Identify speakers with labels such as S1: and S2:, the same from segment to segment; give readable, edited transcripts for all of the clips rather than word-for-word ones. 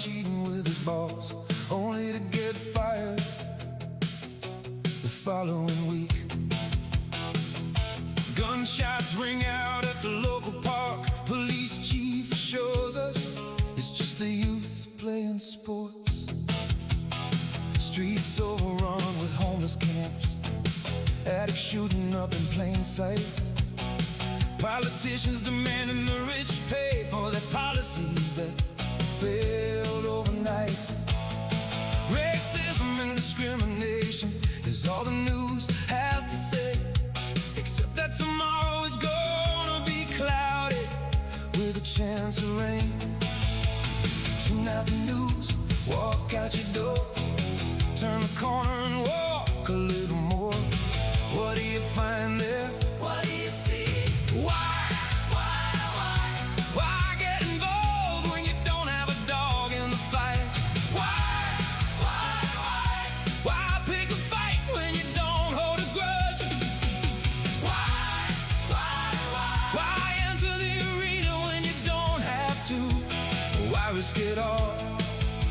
S1: cheating with his boss, only to get fired the following week. Gunshots ring out at the local park. Police chief shows us it's just the youth playing sports. Streets overrun with homeless camps, addicts shooting up in plain sight. Politicians demanding the rich pay for their policies that failed overnight. Racism and discrimination is all the news has to say, except that tomorrow is gonna be cloudy with a chance of rain. Tune out the news, walk out your door, turn the corner and walk a little more. What do you find there? What do you see? Why get involved when you don't have a dog in the fight? Why pick a fight when you don't hold a grudge? Why enter the arena when you don't have to? Why risk it all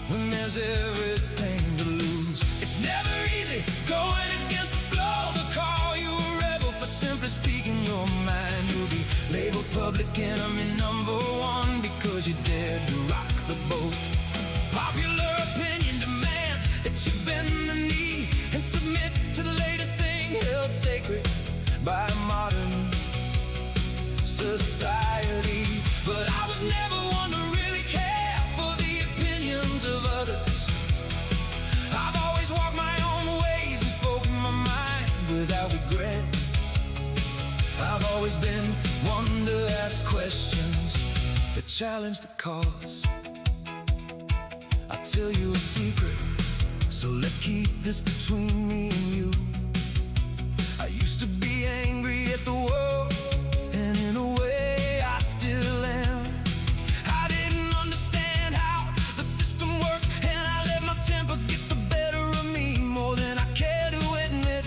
S1: when there's everything to lose? It's never easy going against the flow. They'll call you a rebel for simply speaking your mind. You'll be labeled public enemy #1 because you dared to rock the boat. Popular opinion demands that you bend the knee and submit to the latest thing held sacred by modern society. But I was never one to really care for the opinions of others. I've always walked my own ways and spoken my mind without regret. I've always been one to ask questions that challenge the cause. I'll tell you a secret, so let's keep this between me and you. I used to be angry at the world, and in a way I still am. I didn't understand how the system worked, and I let my temper get the better of me more than I care to admit.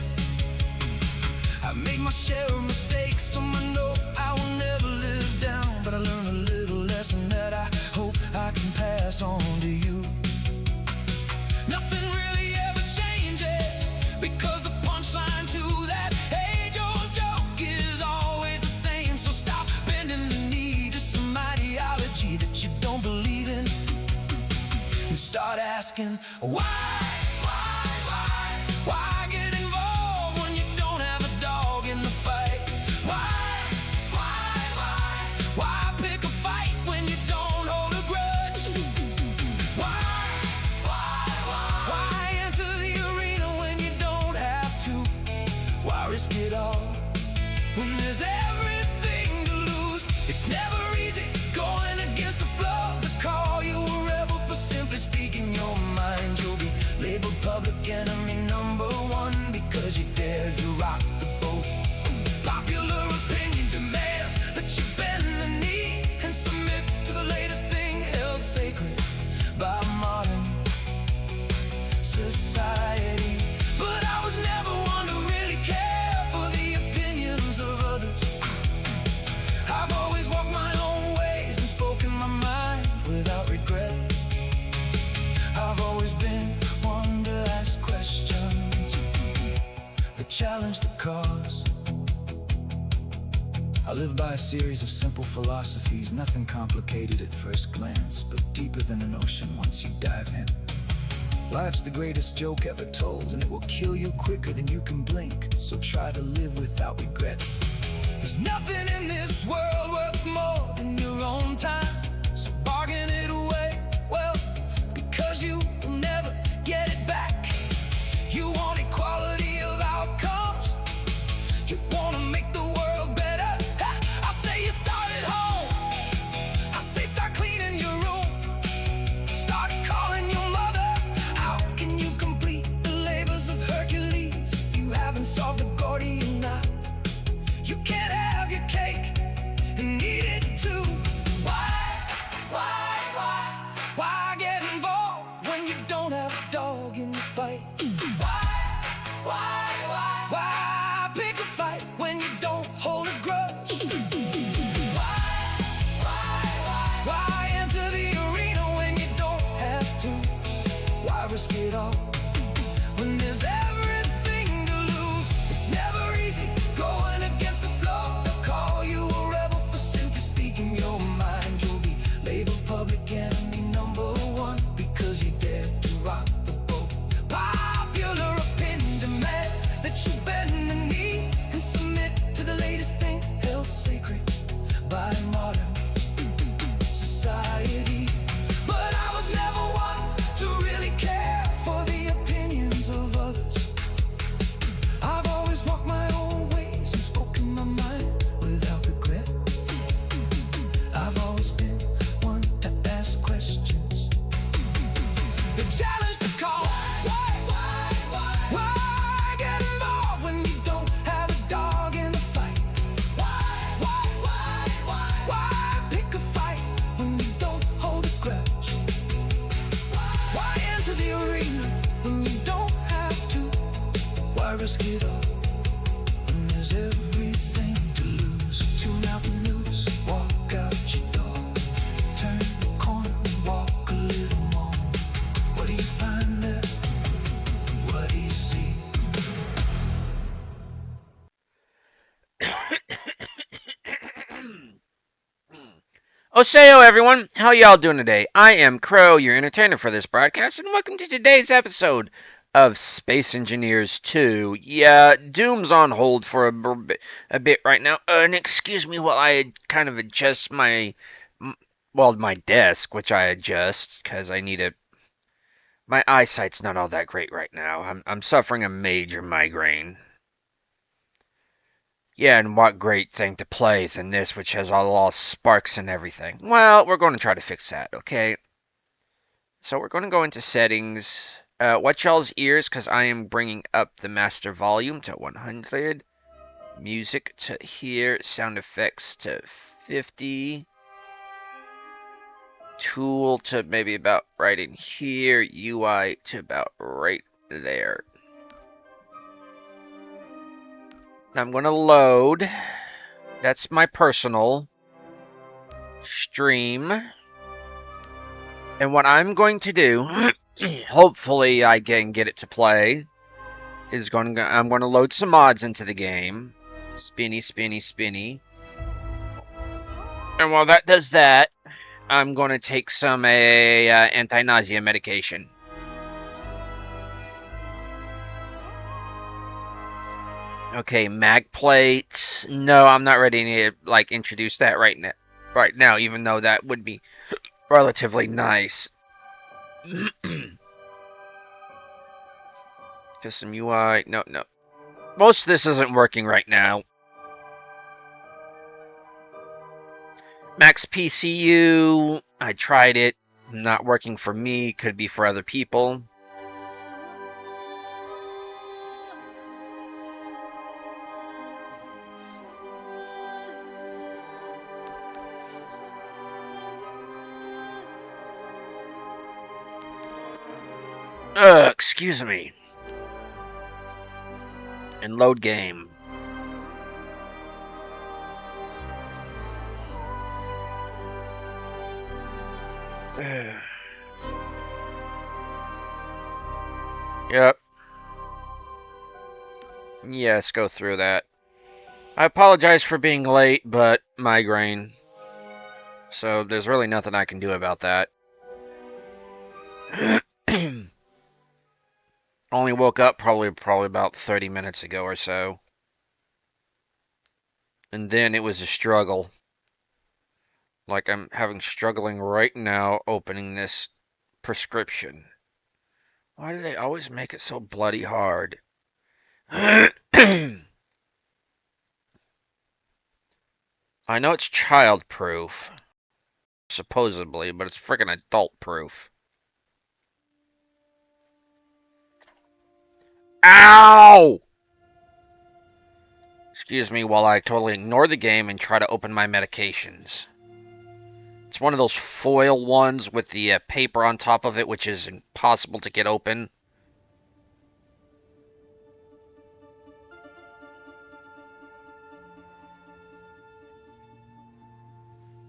S1: I make my share of mistakes, so I know I will never live down. But I learned a little lesson that I hope I can pass on to you. Nothing really ever changes, because the punchline to that age-old joke is always the same. So stop bending the knee to some ideology that you don't believe in, and start asking why? Why get involved when you don't have a dog in the fight? Why pick a fight when you don't hold a grudge? Why enter the arena when you don't have to? Why risk it all when there's everything to lose? It's never easy going against the flow. They call you a rebel for simply speaking your mind. You'll be labeled public enemy #1 because you dared to rock the boat. Popular opinion demands that you bend the knee and submit to the latest thing held sacred by modern society. But I was never one to really care for the opinions of others. I've always walked my own ways and spoken my mind without regret. I've always been one to ask questions that challenge the cause. I live by a series of simple philosophies, nothing complicated at first glance, but deeper than an ocean once you dive in. Life's the greatest joke ever told, and it will kill you quicker than you can blink. So try to live without regrets. There's nothing in this world worth more than your own time, so bargain it away, well, because you will never get it back. You want equality of outcomes, you want to make the world better. I say you start at home, I say start cleaning your room, start calling your mother. How can you complete the labors of Hercules if you haven't solved a Gordian knot? You can't have your cake
S2: Osayo, everyone! How y'all doing today? I am Crow, your entertainer for this broadcast, and welcome to today's episode of Space Engineers 2. Yeah, Doom's on hold for a bit right now. And excuse me while I kind of adjust my desk, which I adjust, because I need a... My eyesight's not all that great right now. I'm suffering a major migraine. Yeah, and what great thing to play than this, which has all sparks and everything. Well, we're going to try to fix that, okay? So we're going to go into settings. Watch y'all's ears, because I am bringing up the master volume to 100. Music to here. Sound effects to 50. Tool to maybe about right in here. UI to about right there. I'm going to load. That's my personal stream. And what I'm going to do, hopefully I can get it to play, is I'm going to load some mods into the game. Spinny, spinny, spinny. And while that does that, I'm going to take some anti-nausea medication. Okay, mag plates. No, I'm not ready to introduce that right now, even though that would be relatively nice. Just some UI. No. Most of this isn't working right now. Max PCU. I tried it. Not working for me. Could be for other people. Excuse me. And load game. Yep. Yes, go through that. I apologize for being late, but migraine. So there's really nothing I can do about that. Only woke up probably about 30 minutes ago or so. And then it was a struggle. Like I'm struggling right now opening this prescription. Why do they always make it so bloody hard? I know it's child-proof, supposedly, but it's freaking adult-proof. Ow! Excuse me while I totally ignore the game and try to open my medications. It's one of those foil ones with the paper on top of it, which is impossible to get open.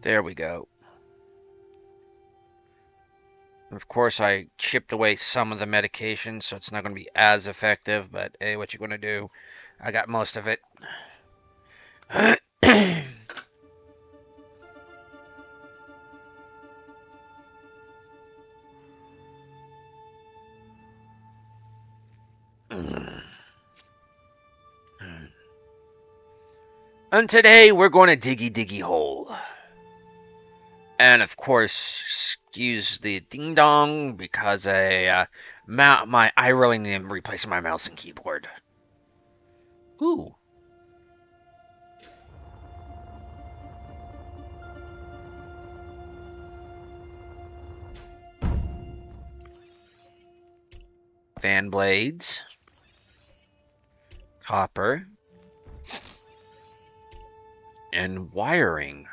S2: There we go. Of course, I chipped away some of the medication, so it's not going to be as effective, but hey, what you going to do? I got most of it. And today, we're going to diggy hole. And of course, excuse the ding dong because I really need to replace my mouse and keyboard. Ooh. Fan blades. Copper. And wiring.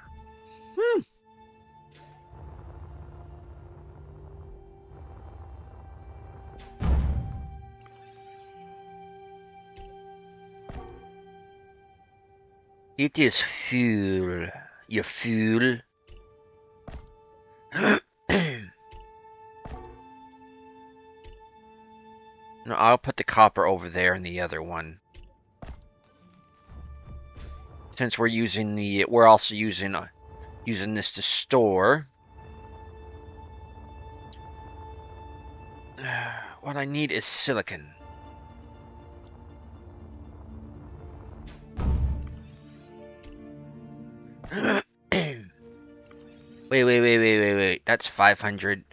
S2: It is fuel, you fool. No, I'll put the copper over there in the other one. Since we're also using Using this to store. What I need is silicon. Wait. That's 500.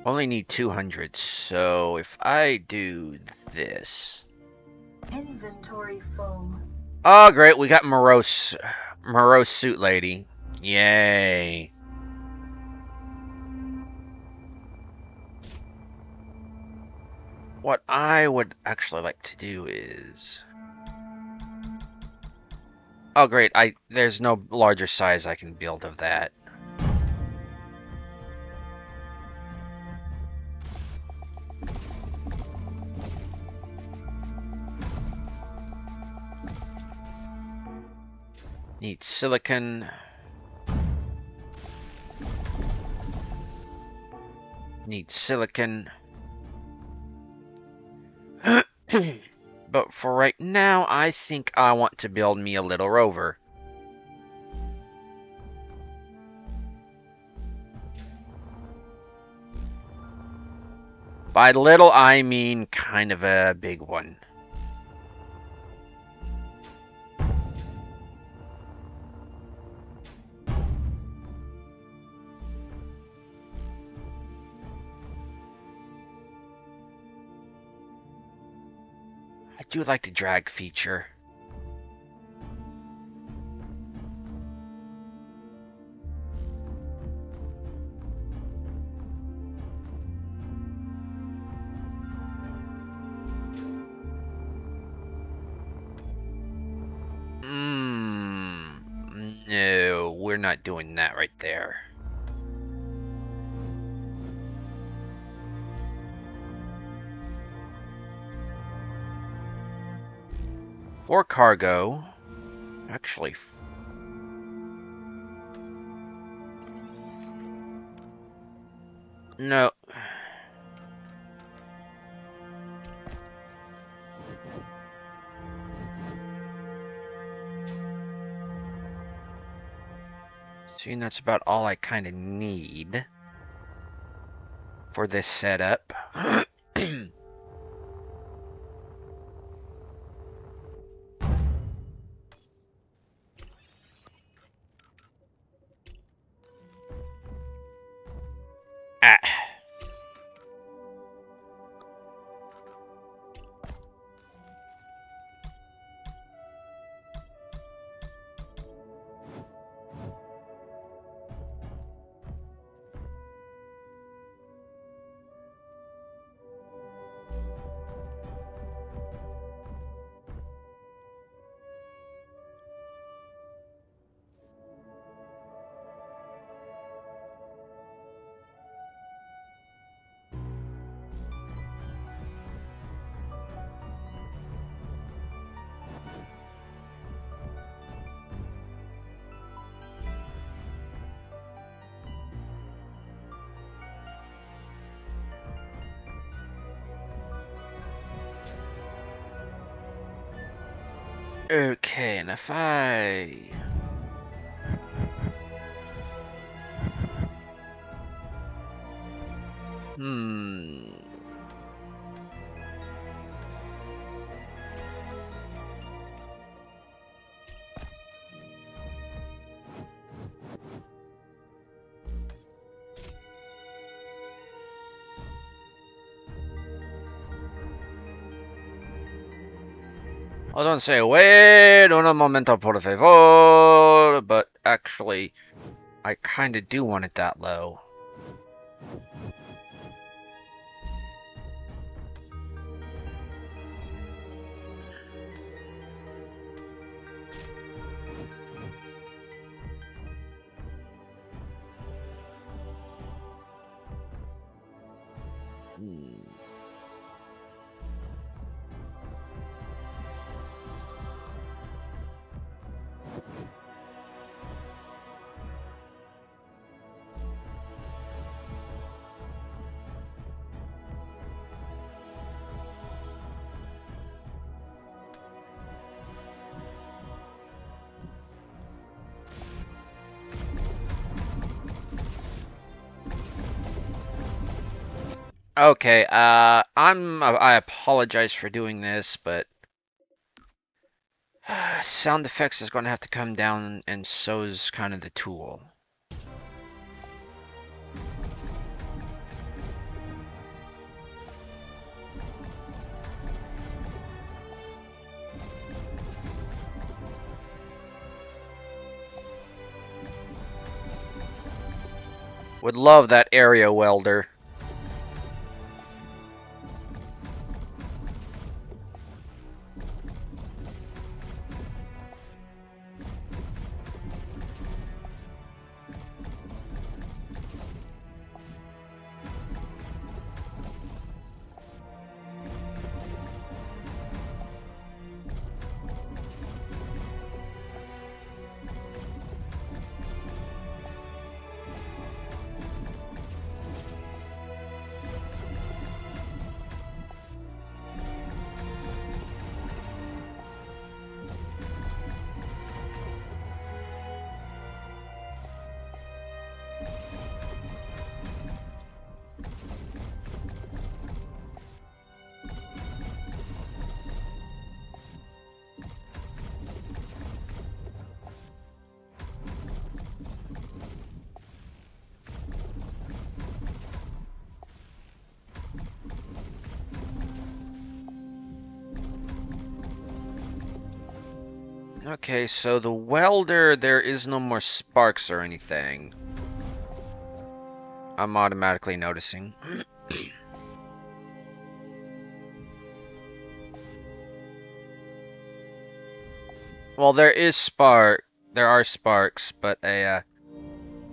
S2: Only need 200, so if I do this...
S3: Inventory full.
S2: Oh, great, we got Morose Suit Lady. Yay. What I would actually like to do is... Oh, great, there's no larger size I can build of that. Need silicon. Need silicon. But for right now, I think I want to build me a little rover. By little, I mean kind of a big one. I do like the drag feature. No, we're not doing that right there. For cargo, actually, no. See, that's about all I kind of need for this setup. Ah. Okay, and if I... I was gonna say, wait un momento, por favor, but actually, I kinda do want it that low. Okay, I apologize for doing this, but sound effects is going to have to come down, and so is kind of the tool. Would love that area welder. Okay, so the welder, there is no more sparks or anything. I'm automatically noticing. Well, there are sparks, but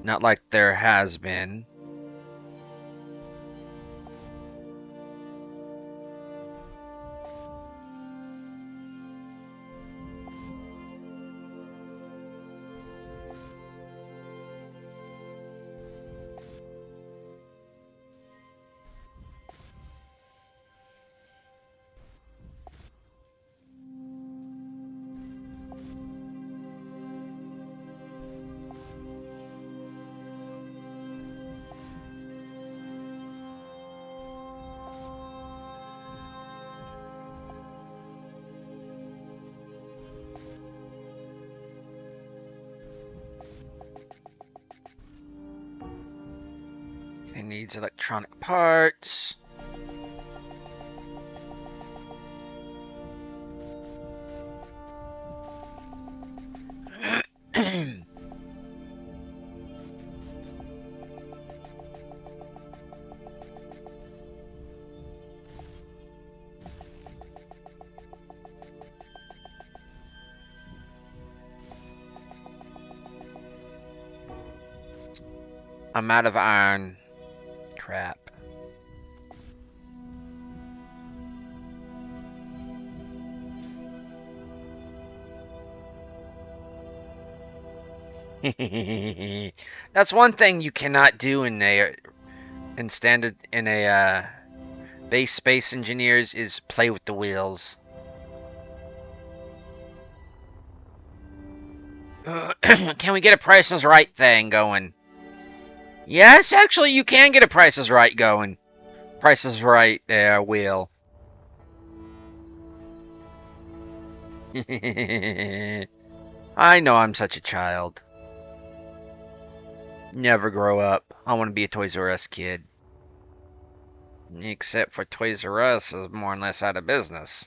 S2: not like there has been. It needs electronic parts. I'm out of iron. Crap. That's one thing you cannot do in a base Space Engineers is play with the wheels. Can we get a Price is Right thing going? Yes, actually, you can get a Price is Right going. Price is Right wheel. I know I'm such a child. Never grow up. I want to be a Toys R Us kid. Except for Toys R Us is more or less out of business.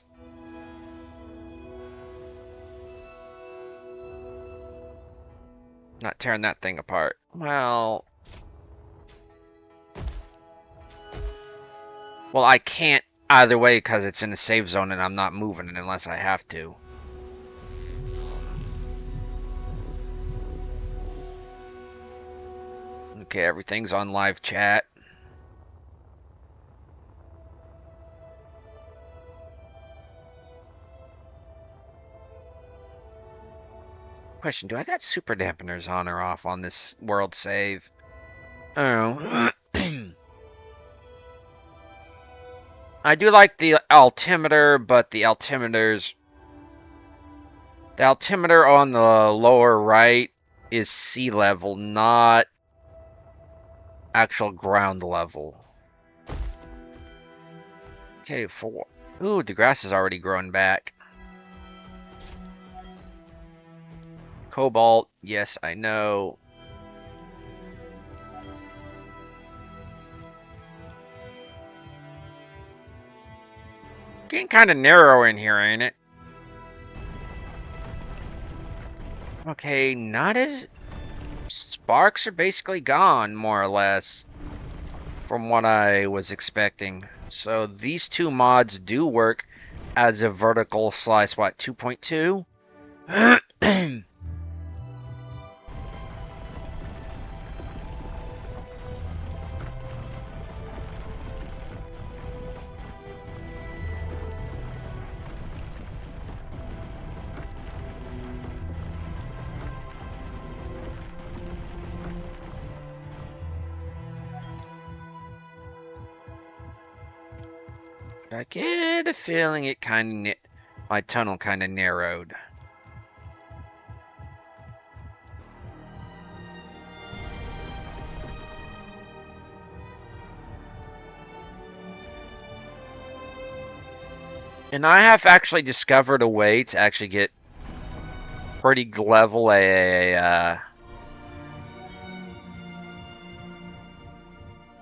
S2: Not tearing that thing apart. Well, I can't either way because it's in a safe zone and I'm not moving it unless I have to. Okay, everything's on live chat. Question, do I got super dampeners on or off on this world save? Oh. I do like the altimeter, but the altimeter on the lower right is sea level, not actual ground level. Okay, 4. Ooh, the grass is already growing back. Cobalt, yes, I know. Getting kind of narrow in here, ain't it? Okay, not as... Sparks are basically gone, more or less, from what I was expecting. So these two mods do work as a vertical slice, what, 2.2? I get a feeling it kind of... My tunnel kind of narrowed. And I have actually discovered a way to actually get pretty level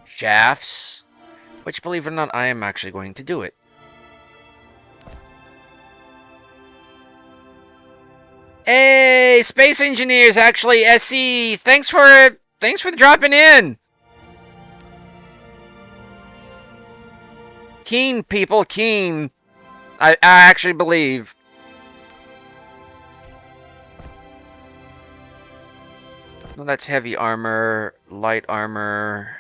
S2: shafts, which, believe it or not, I am actually going to do it. Hey, Space Engineers, actually, SE, thanks for dropping in. Keen, people, keen. I actually believe. Well, that's heavy armor, light armor.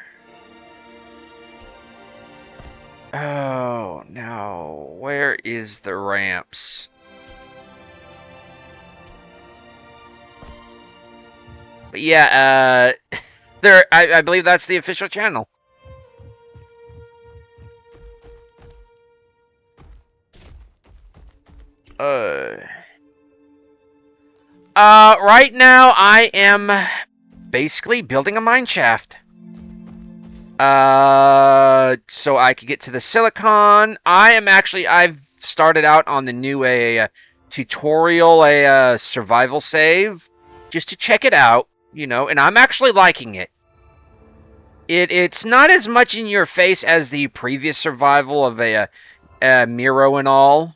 S2: Oh, now, where is the ramps? But yeah, there. I believe that's the official channel. Right now I am basically building a mine shaft. So I could get to the silicon. I've started out on the new tutorial, survival save, just to check it out, you know, and I'm actually liking it. It's not as much in your face as the previous survival of Miro and all.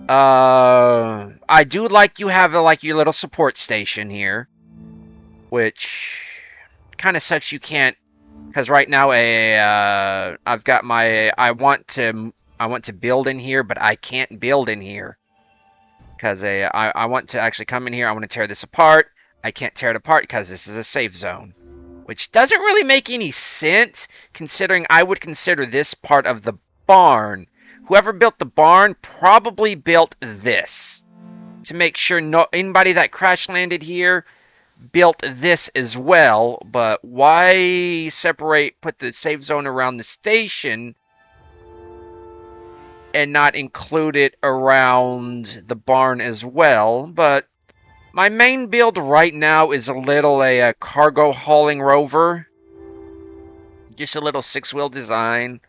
S2: I do like you have like your little support station here, which kind of sucks you can't, because right now I've got my I want to build in here, but I can't build in here because I want to actually come in here. I want to tear this apart. I can't tear it apart because this is a safe zone, which doesn't really make any sense considering I would consider this part of the barn. Whoever built the barn probably built this to make sure anybody that crash landed here built this as well. But why put the safe zone around the station and not include it around the barn as well? But my main build right now is a cargo hauling rover. Just a little 6-wheel design.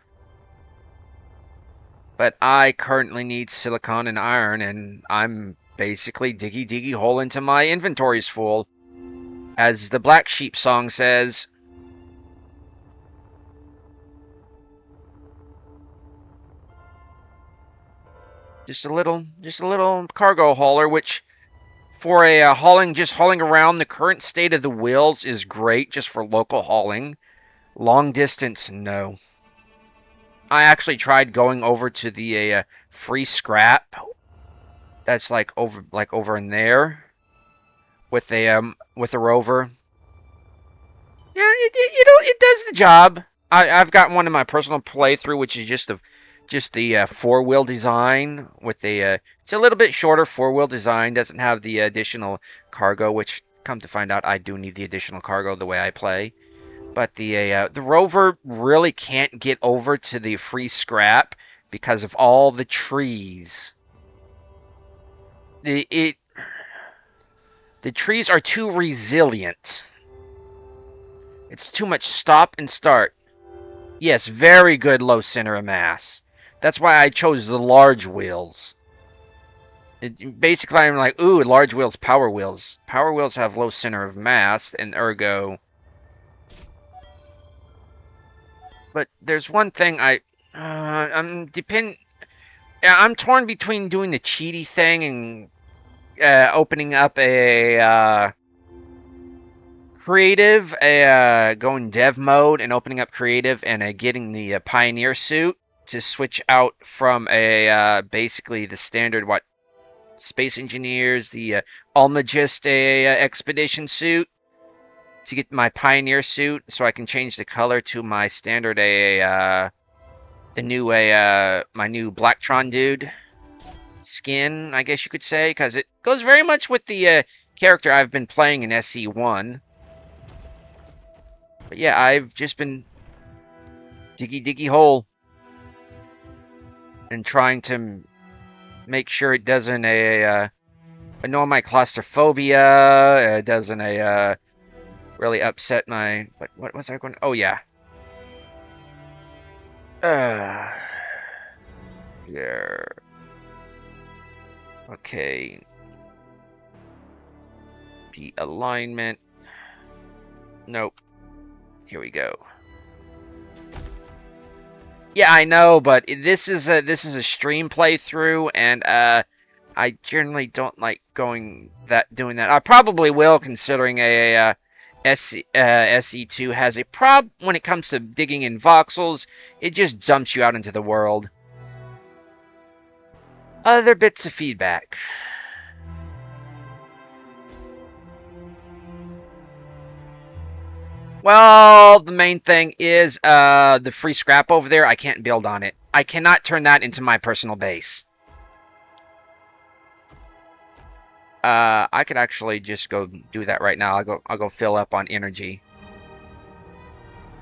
S2: But I currently need silicon and iron, and I'm basically diggy hole into my inventory's full. As the Black Sheep song says. Just a little cargo hauler, which for just hauling around, the current state of the wheels is great just for local hauling. Long distance, no. I actually tried going over to the free scrap. That's like over in there with a rover. Yeah, it does the job. I've got one in my personal playthrough, which is just the 4-wheel design with it's a little bit shorter 4-wheel design. Doesn't have the additional cargo, which come to find out I do need the additional cargo the way I play. But the rover really can't get over to the free scrap because of all the trees. The trees are too resilient. It's too much stop and start. Yes, very good low center of mass. That's why I chose the large wheels. Basically, I'm like, ooh, large wheels, power wheels. Power wheels have low center of mass, and ergo. But there's one thing I'm torn between doing the cheaty thing and opening up a creative, going dev mode and opening up creative and getting the pioneer suit to switch out from basically the standard Space Engineers, the Almagist expedition suit, to get my pioneer suit, so I can change the color to my standard my new Blacktron dude skin, I guess you could say, because it goes very much with the character I've been playing in SE1. But yeah, I've just been diggy hole and trying to make sure it doesn't annoy my claustrophobia. It doesn't really upset my. What was I going? Oh yeah. Yeah. Okay. P alignment. Nope. Here we go. Yeah, I know, but this is a stream playthrough, and I generally don't like doing that. I probably will, considering SE2 has a prob when it comes to digging in voxels. It just dumps you out into the world. Other bits of feedback. Well, the main thing is the free scrap over there. I can't build on it. I cannot turn that into my personal base. I could actually just go do that right now. I'll go fill up on energy.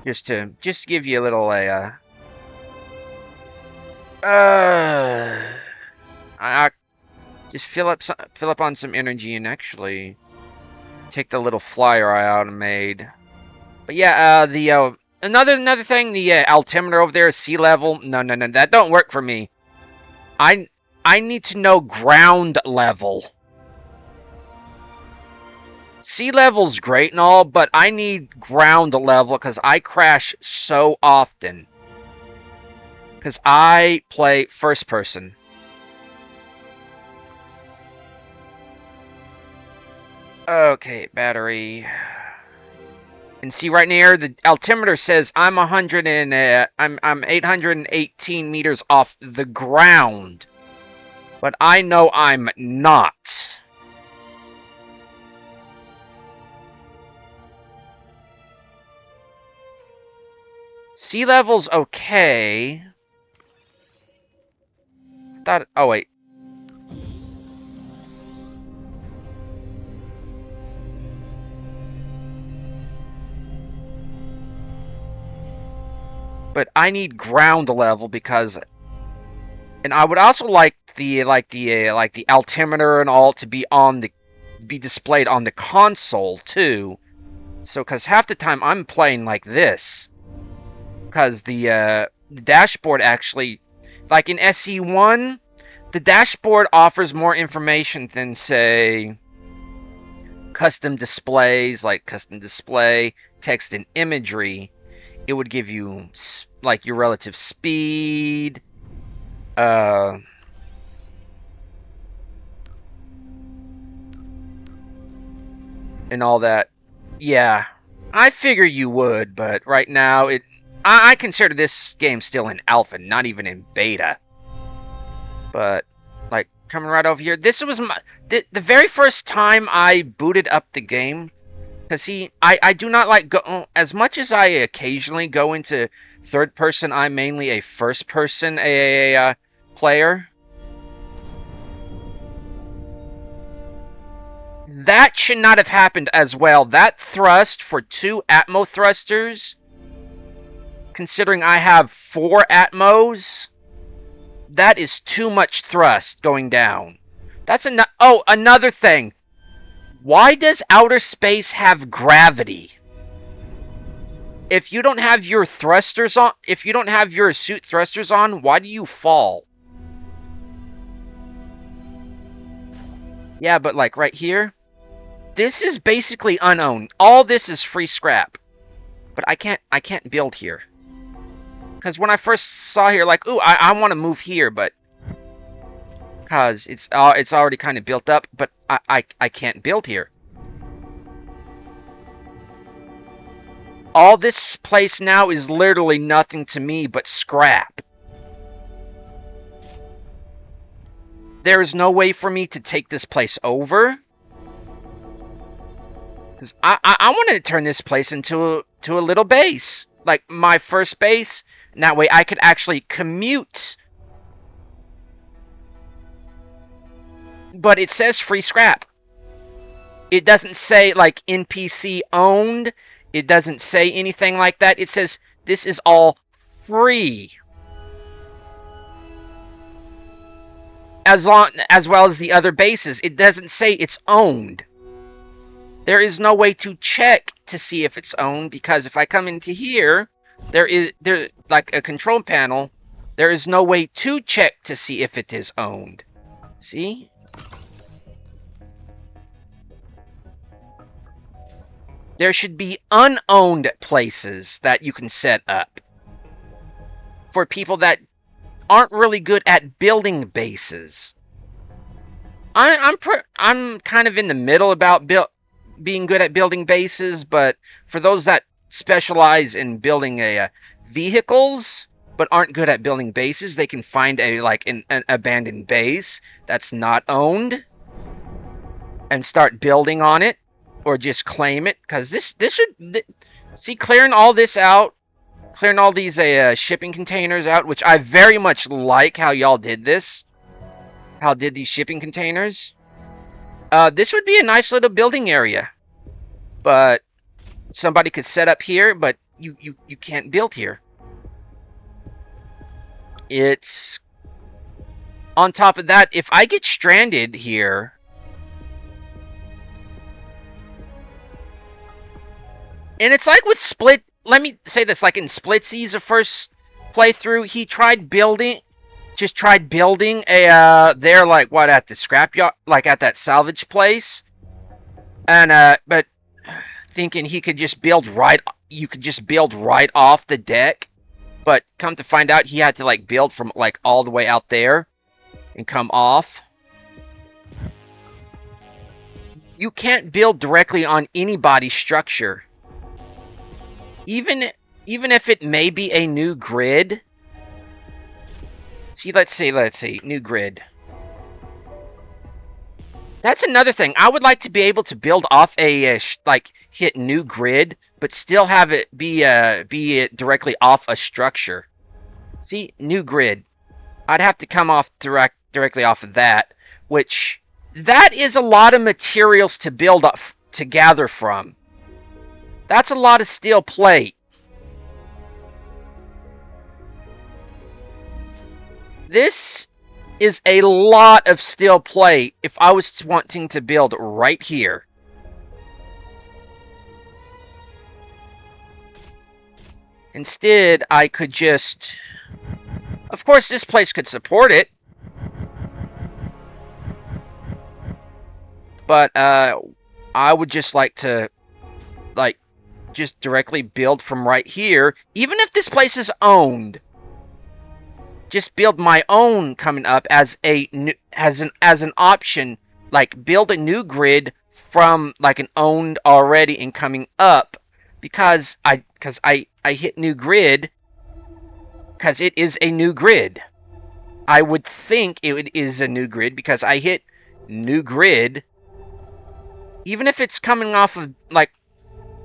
S2: Just to give you a little I just fill up on some energy and actually take the little flyer I made. But yeah, another thing, the altimeter over there, sea level. No, that don't work for me. I need to know ground level. Sea level's great and all, but I need ground level because I crash so often. Because I play first person. Okay, battery. And see right near the altimeter says I'm 818 meters off the ground, but I know I'm not. Sea level's okay. Oh wait. But I need ground level because, and I would also like the altimeter and all to be displayed on the console too. So, because half the time I'm playing like this, because the dashboard actually, like in SE1, the dashboard offers more information than say custom displays, like custom display, text and imagery. It would give you like your relative speed, and all that. Yeah, I figure you would, but right now I consider this game still in alpha, not even in beta. But like coming right over here, this was the very first time I booted up the game. Because I do not like as much as I occasionally go into third person. I'm mainly a first person player. That should not have happened as well. That thrust for 2 Atmo thrusters, considering I have 4 Atmos, that is too much thrust going down. That's another thing. Why does outer space have gravity? If you don't have your thrusters on, if you don't have your suit thrusters on, why do you fall? Yeah, but like right here, this is basically unowned. All this is free scrap. But I can't build here. Because when I first saw here, like, ooh, I want to move here, but because it's already kind of built up, but I can't build here. All this place now is literally nothing to me but scrap. There is no way for me to take this place over. Because I wanted to turn this place into a little base. Like my first base. And that way I could actually commute. But it says free scrap. It doesn't say like NPC owned. It doesn't say anything like that. It says this is all free. As well as the other bases. It doesn't say it's owned. There is no way to check to see if it's owned, because if I come into here, there's like a control panel. There is no way to check to see if it is owned. See? There should be unowned places that you can set up for people that aren't really good at building bases. I'm kind of in the middle about being good at building bases, but for those that specialize in building vehicles but aren't good at building bases, they can find an abandoned base that's not owned and start building on it, or just claim it. Because this should see, clearing all this out, clearing all these shipping containers out, which I very much like how y'all did this. How did these shipping containers? This would be a nice little building area, but somebody could set up here, but you can't build here. It's on top of that, if I get stranded here, and it's like with Split, let me say this, like in Splitsy's first playthrough, he tried building a there, like what, at the scrapyard, like at that salvage place, and but thinking he could just build right off the deck, but come to find out he had to like build from like all the way out there and come off. You can't build directly on anybody's structure, even if it may be a new grid. See, let's see, new grid. That's another thing. I would like to be able to build off a hit new grid, but still have it be directly off a structure. See, new grid. I'd have to come off directly off of that, which that is a lot of materials to build up to gather from. That's a lot of steel plate. This is a lot of steel plate if I was wanting to build right here. Instead, I could just... Of course, this place could support it. But, I would just like to, just directly build from right here. Even if this place is owned. Just build my own coming up as an option, like build a new grid from like an owned already and coming up, because I hit new grid because it is a new grid. I would think it is a new grid because I hit new grid, even if it's coming off of like,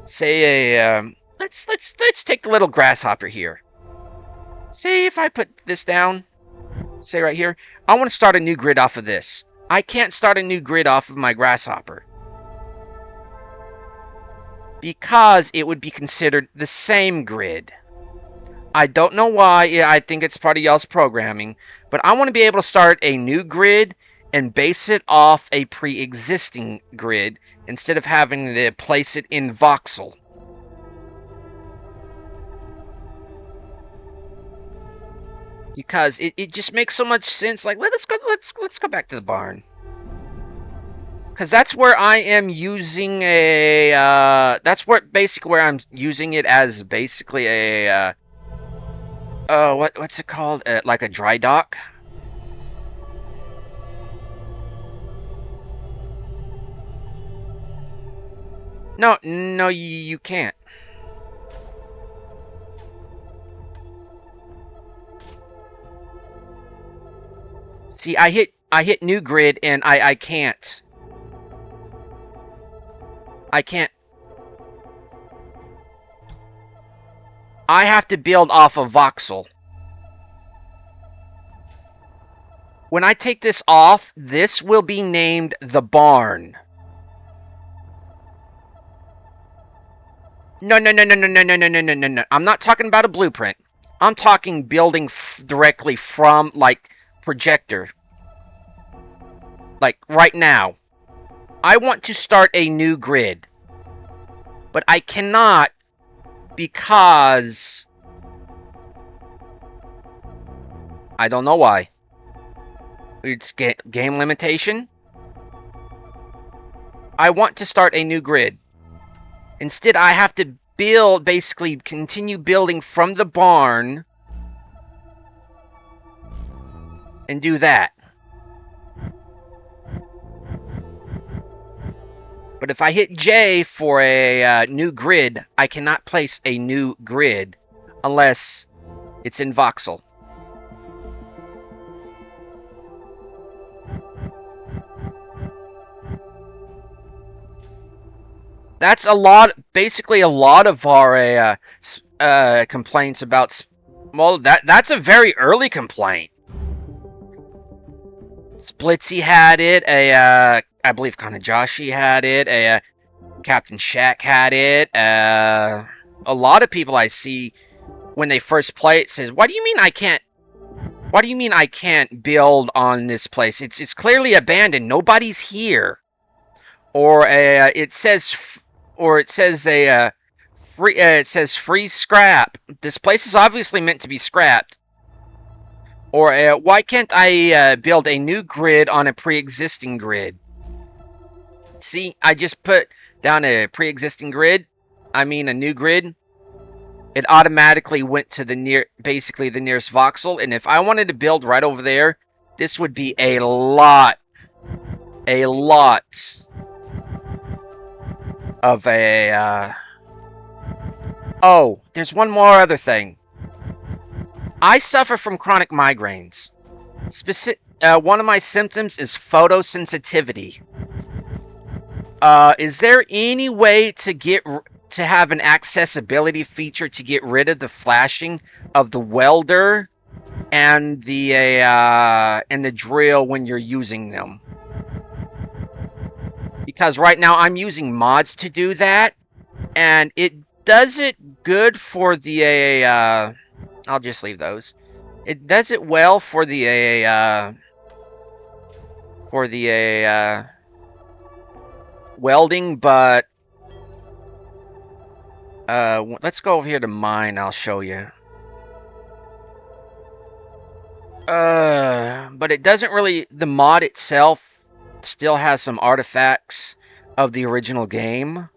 S2: say a let's take the little grasshopper here. Say if I put this down, say right here, I want to start a new grid off of this. I can't start a new grid off of my grasshopper, because it would be considered the same grid. I don't know why. Yeah, I think it's part of y'all's programming, but I want to be able to start a new grid and base it off a pre-existing grid instead of having to place it in voxel. because it just makes so much sense. Like let's go back to the barn. Because that's where I am using a, that's where basically where I'm using it as basically a, what's it called? Like a dry dock. No, no, you can't. See, I hit new grid and I can't. I can't. I have to build off of voxel. When I take this off, this will be named the barn. No. I'm not talking about a blueprint. I'm talking building directly from, like, projector. Like, right now. I want to start a new grid. But I cannot because I don't know why. It's game limitation. I want to start a new grid. Instead, I have to build, basically continue building from the barn and do that. But if I hit J for a new grid, I cannot place a new grid unless it's in voxel. That's a lot, basically a lot of our complaints about, well, that's a very early complaint. Splitsy had it, I believe Kanajashi had it, Captain Shack had it, a lot of people I see when they first play it says, what do you mean I can't build on this place? It's clearly abandoned, nobody's here. Or it says free scrap. This place is obviously meant to be scrapped. Or why can't I build a new grid on a pre-existing grid? See, I just put down a pre-existing grid. I mean a new grid. It automatically went to basically the nearest voxel. And if I wanted to build right over there, this would be a lot of a, oh, there's one more other thing. I suffer from chronic migraines. One of my symptoms is photosensitivity. Is there any way to have an accessibility feature to get rid of the flashing of the welder and the drill when you're using them? Because right now I'm using mods to do that, and it does it good for the I'll just leave those. It does it well for the welding, but let's go over here to mine. I'll show you. But it doesn't really. The mod itself still has some artifacts of the original game.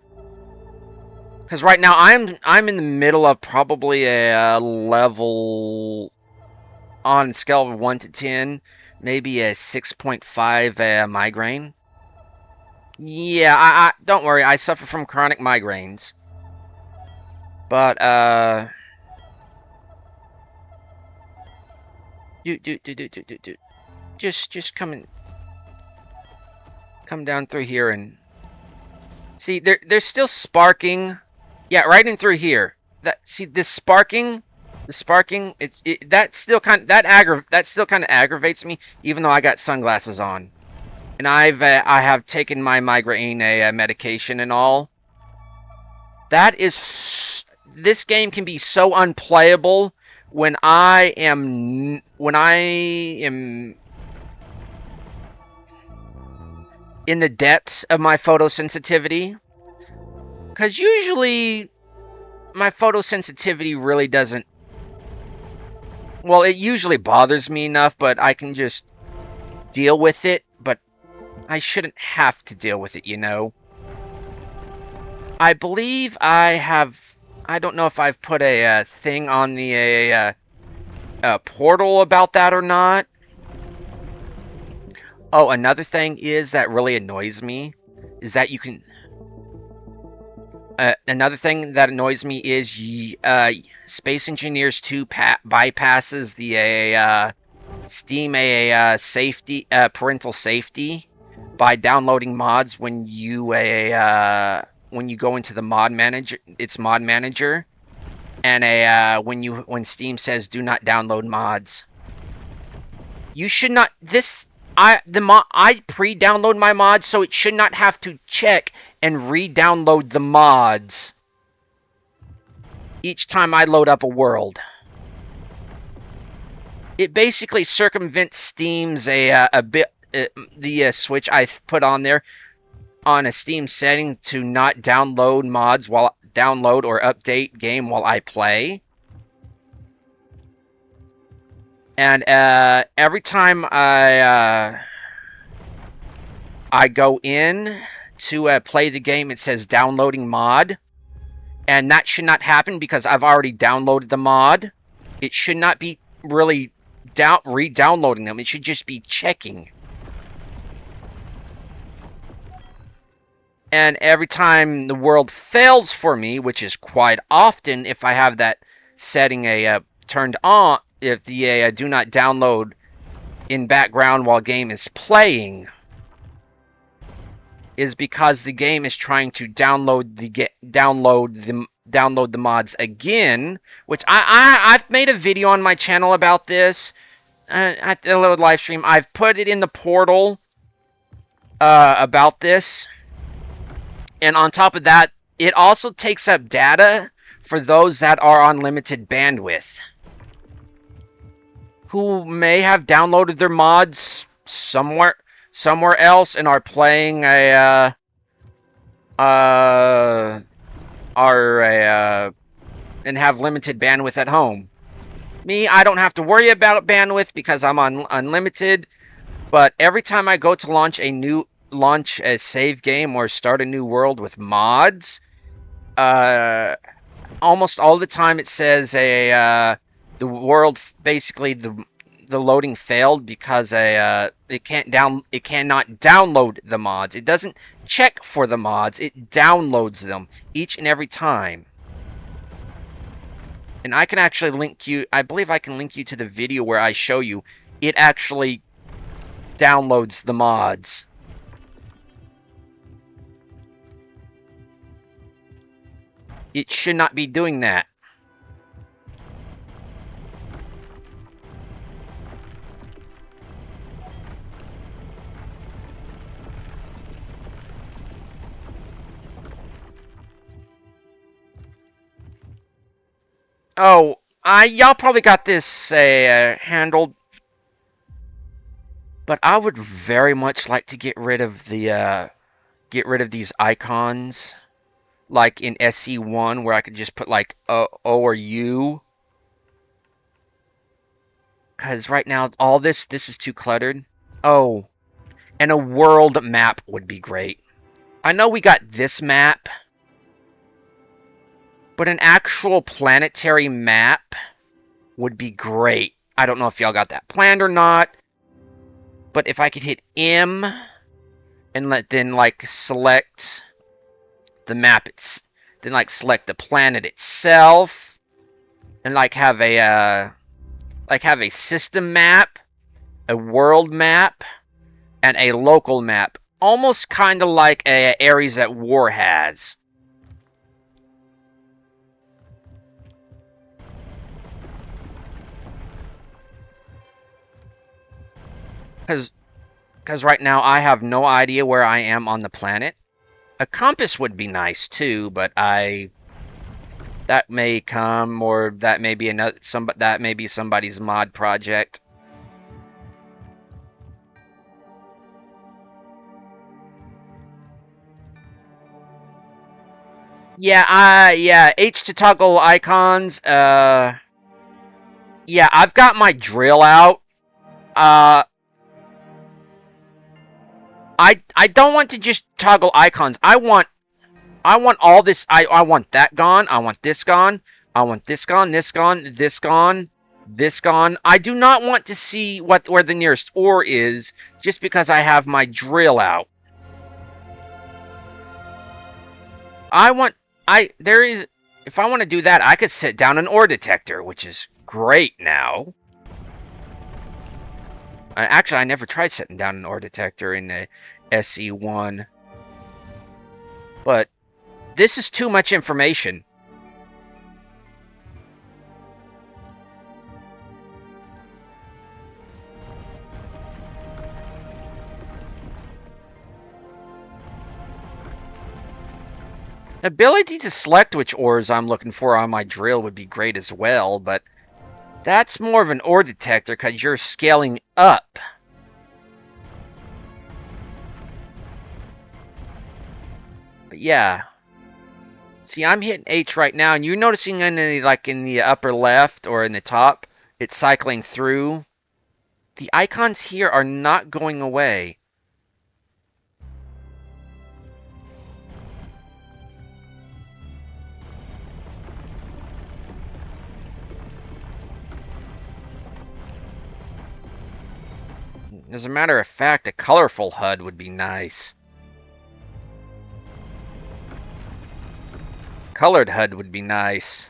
S2: Because right now I'm in the middle of probably a level on a scale of 1 to 10, maybe a 6.5 migraine. Yeah, I don't worry, I suffer from chronic migraines. But just come down through here and see there's still sparking. Yeah, right in through here. See this sparking, that still kind of aggravates me, even though I got sunglasses on, and I have taken my migraine medication and all. This game can be so unplayable when I am in the depths of my photosensitivity. Because usually, my photosensitivity really doesn't... well, it usually bothers me enough, but I can just deal with it, but I shouldn't have to deal with it, you know? I believe I don't know if I've put a thing on the portal about that or not. Oh, another thing is that really annoys me is that you can. Another thing that annoys me is Space Engineers 2 bypasses the Steam safety parental safety by downloading mods when you go into the mod manager, its mod manager, and when Steam says do not download mods. You should not I pre-download my mods, so it should not have to check and re-download the mods each time I load up a world. It basically circumvents Steam's the switch I put on there on a Steam setting to not download mods while download or update game while I play. And every time I go in to play the game, it says downloading mod, and that should not happen because I've already downloaded the mod. It should not be really re-downloading them. It should just be checking. And every time the world fails for me, which is quite often if I have that setting turned on, if the do not download in background while game is playing, is because the game is trying to download the mods again, which I've made a video on my channel about this at the little live stream. I've put it in the portal about this, and on top of that, it also takes up data for those that are on limited bandwidth, who may have downloaded their mods somewhere else and are playing and have limited bandwidth at home. Me, I don't have to worry about bandwidth because I'm on unlimited, but every time I go to launch a save game or start a new world with mods, almost all the time it says the world, basically the loading failed because it cannot download the mods. It doesn't check for the mods, it downloads them each and every time. And I can actually link you, I believe I can link you to the video where I show you it actually downloads the mods. It should not be doing that. Oh, y'all probably got this handled, but I would very much like to get rid of these icons, like in SE1, where I could just put like O or U. Because right now, all this is too cluttered. Oh, and a world map would be great. I know we got this map, but an actual planetary map would be great. I don't know if y'all got that planned or not, but if I could hit M and then select the map, then select the planet itself, and have a system map, a world map, and a local map, almost kind of like Ares at War has. Because right now I have no idea where I am on the planet. A compass would be nice too, but that may come, or that may be somebody's mod project. Yeah, H to toggle icons. Yeah, I've got my drill out. Uh, I don't want to just toggle icons. I want all this. I want that gone. I want this gone. I want this gone. This gone. This gone. This gone. I do not want to see where the nearest ore is just because I have my drill out. If I want to do that, I could set down an ore detector, which is great now. Actually, I never tried setting down an ore detector in the SE1. But this is too much information. The ability to select which ores I'm looking for on my drill would be great as well, but that's more of an ore detector because you're scaling up. But yeah. See, I'm hitting H right now, and you're noticing in the upper left or in the top, it's cycling through. The icons here are not going away. As a matter of fact, a colorful HUD would be nice. Colored HUD would be nice.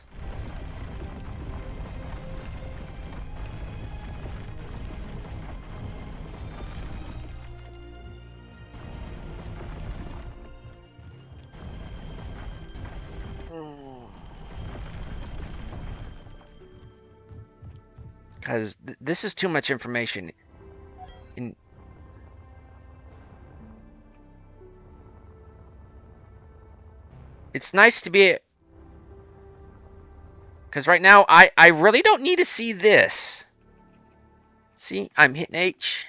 S2: Because this is too much information. It's nice to be... Because right now, I really don't need to see this. See, I'm hitting H.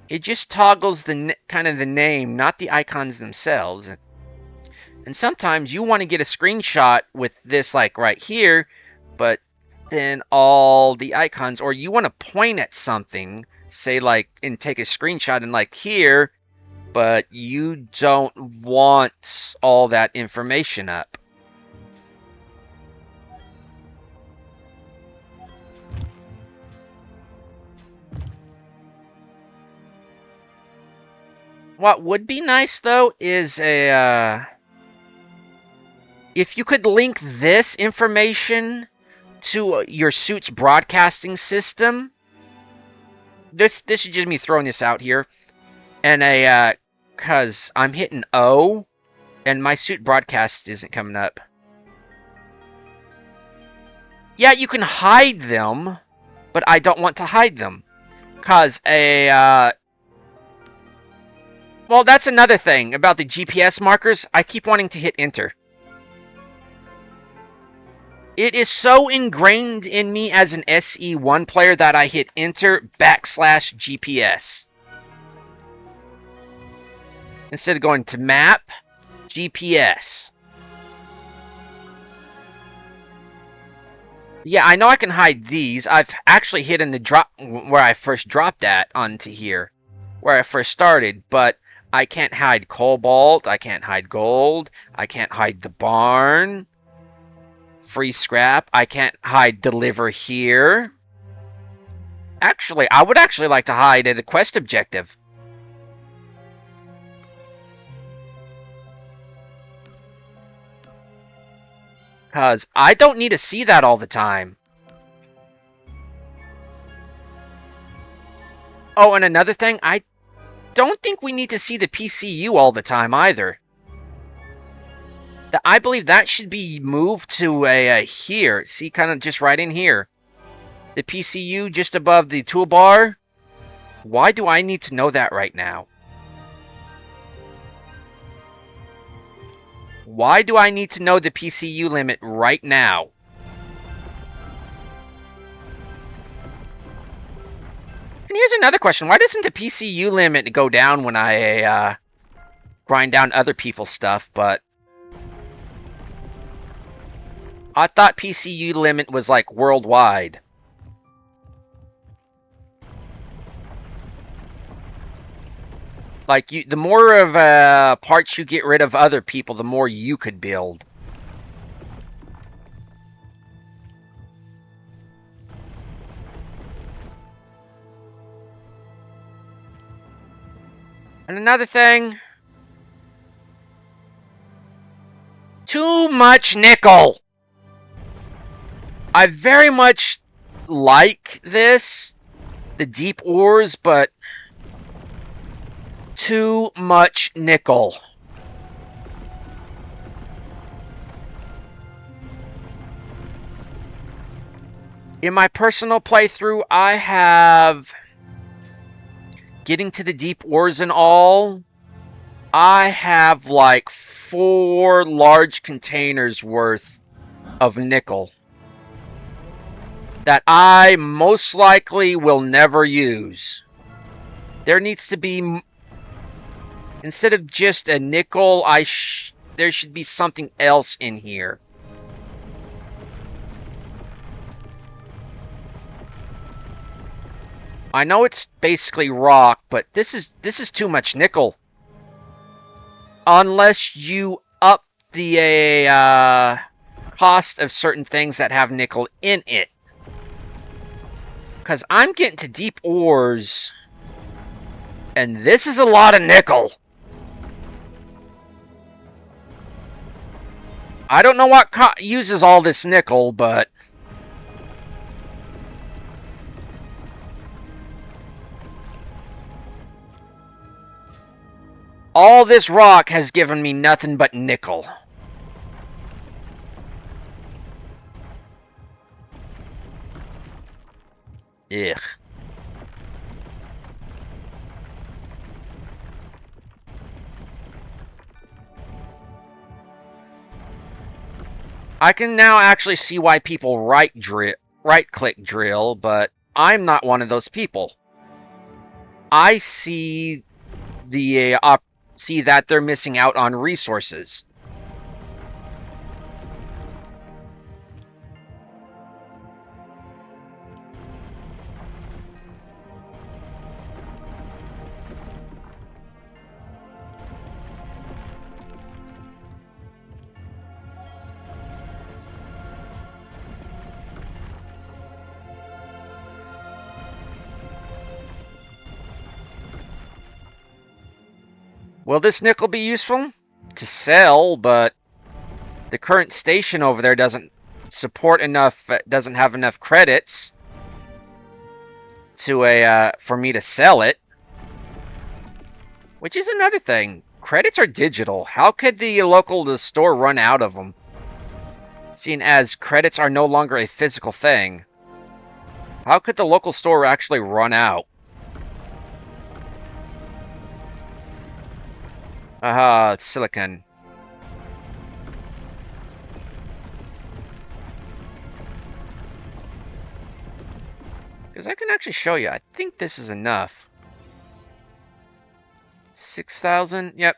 S2: It just toggles the kind of the name, not the icons themselves. And sometimes you want to get a screenshot with this, like right here, but then all the icons, or you want to point at something, say like, and take a screenshot and like here, but you don't want all that information up. What would be nice though is a if you could link this information to your suit's broadcasting system. This is just me throwing this out here. And cause I'm hitting O and my suit broadcast isn't coming up. Yeah, you can hide them, but I don't want to hide them. Cause well, that's another thing about the GPS markers. I keep wanting to hit enter. It is so ingrained in me as an SE1 player that I hit enter /GPS. Instead of going to map, GPS. Yeah, I know I can hide these. I've actually hidden the drop where I first dropped that onto here. Where I first started, but I can't hide cobalt, I can't hide gold, I can't hide the barn. Free scrap, I can't hide deliver here. Actually, I would actually like to hide the quest objective. Because I don't need to see that all the time. Oh, and another thing, I don't think we need to see the PCU all the time either. I believe that should be moved to a here. See, kind of just right in here. The PCU just above the toolbar. Why do I need to know that right now? Why do I need to know the PCU limit right now? And here's another question. Why doesn't the PCU limit go down when I grind down other people's stuff, but... I thought PCU limit was like worldwide. Like the more of parts you get rid of other people, the more you could build. And another thing, too much nickel. I very much like this, the deep ores, but too much nickel. In my personal playthrough, I have, getting to the deep ores and all, I have like 4 large containers worth of nickel that I most likely will never use. There needs to be, instead of just a nickel, there should be something else in here. I know it's basically rock, but this is too much nickel. Unless you up the cost of certain things that have nickel in it. Because I'm getting to deep ores, and this is a lot of nickel. I don't know what uses all this nickel, but all this rock has given me nothing but nickel. Ugh. I can now actually see why people right-click drill, but I'm not one of those people. I see see that they're missing out on resources. Will this nickel be useful? To sell, but the current station over there doesn't support enough, doesn't have enough credits to for me to sell it. Which is another thing. Credits are digital. How could the local store run out of them? Seeing as credits are no longer a physical thing. How could the local store actually run out? Aha, it's silicon. Because I can actually show you. I think this is enough. 6,000? Yep.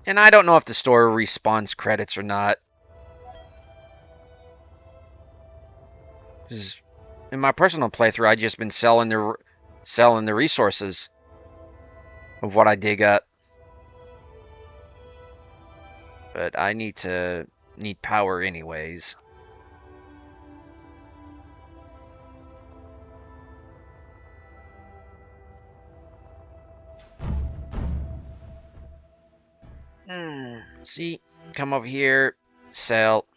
S2: And I don't know if the store respawns credits or not. Because in my personal playthrough, I've just been selling the resources of what I dig up. But I need power anyways. See, come over here, sell.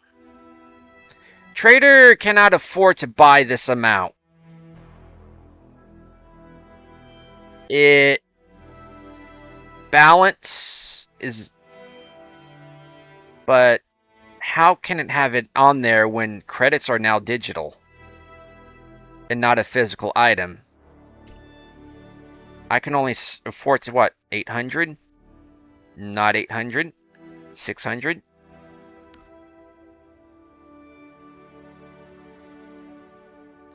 S2: Trader cannot afford to buy this amount. Balance is, but how can it have it on there when credits are now digital and not a physical item? I can only afford to what, 800? Not 800, 600.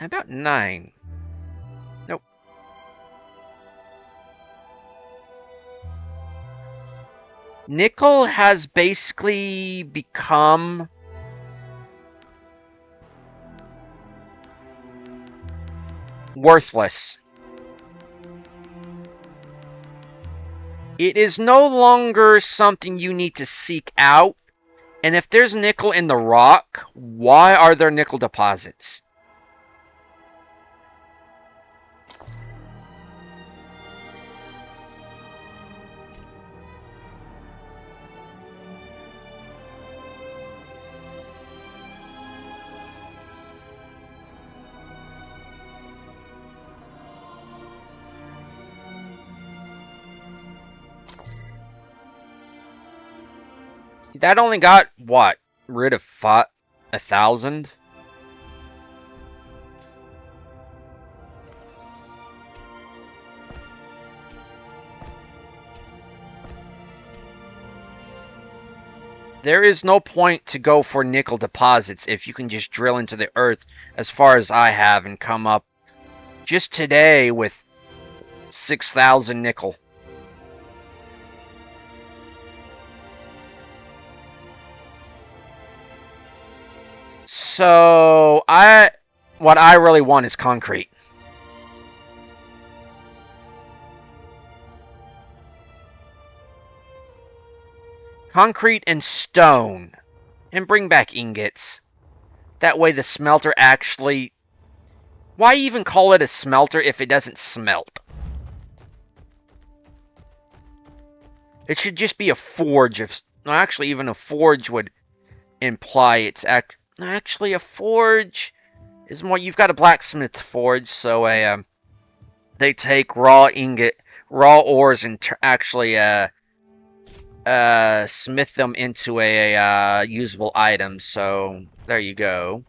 S2: About 9. Nope. Nickel has basically become worthless. It is no longer something you need to seek out. And if there's nickel in the rock, why are there nickel deposits? That only got, what, rid of 1,000? There is no point to go for nickel deposits if you can just drill into the earth as far as I have and come up just today with 6,000 nickel. So, what I really want is concrete. Concrete and stone. And bring back ingots. That way the smelter actually... Why even call it a smelter if it doesn't smelt? It should just be a forge. Actually, even a forge would imply it's... Actually, a forge is more... You've got a blacksmith forge, so they take raw ores and actually smith them into a usable item. So there you go.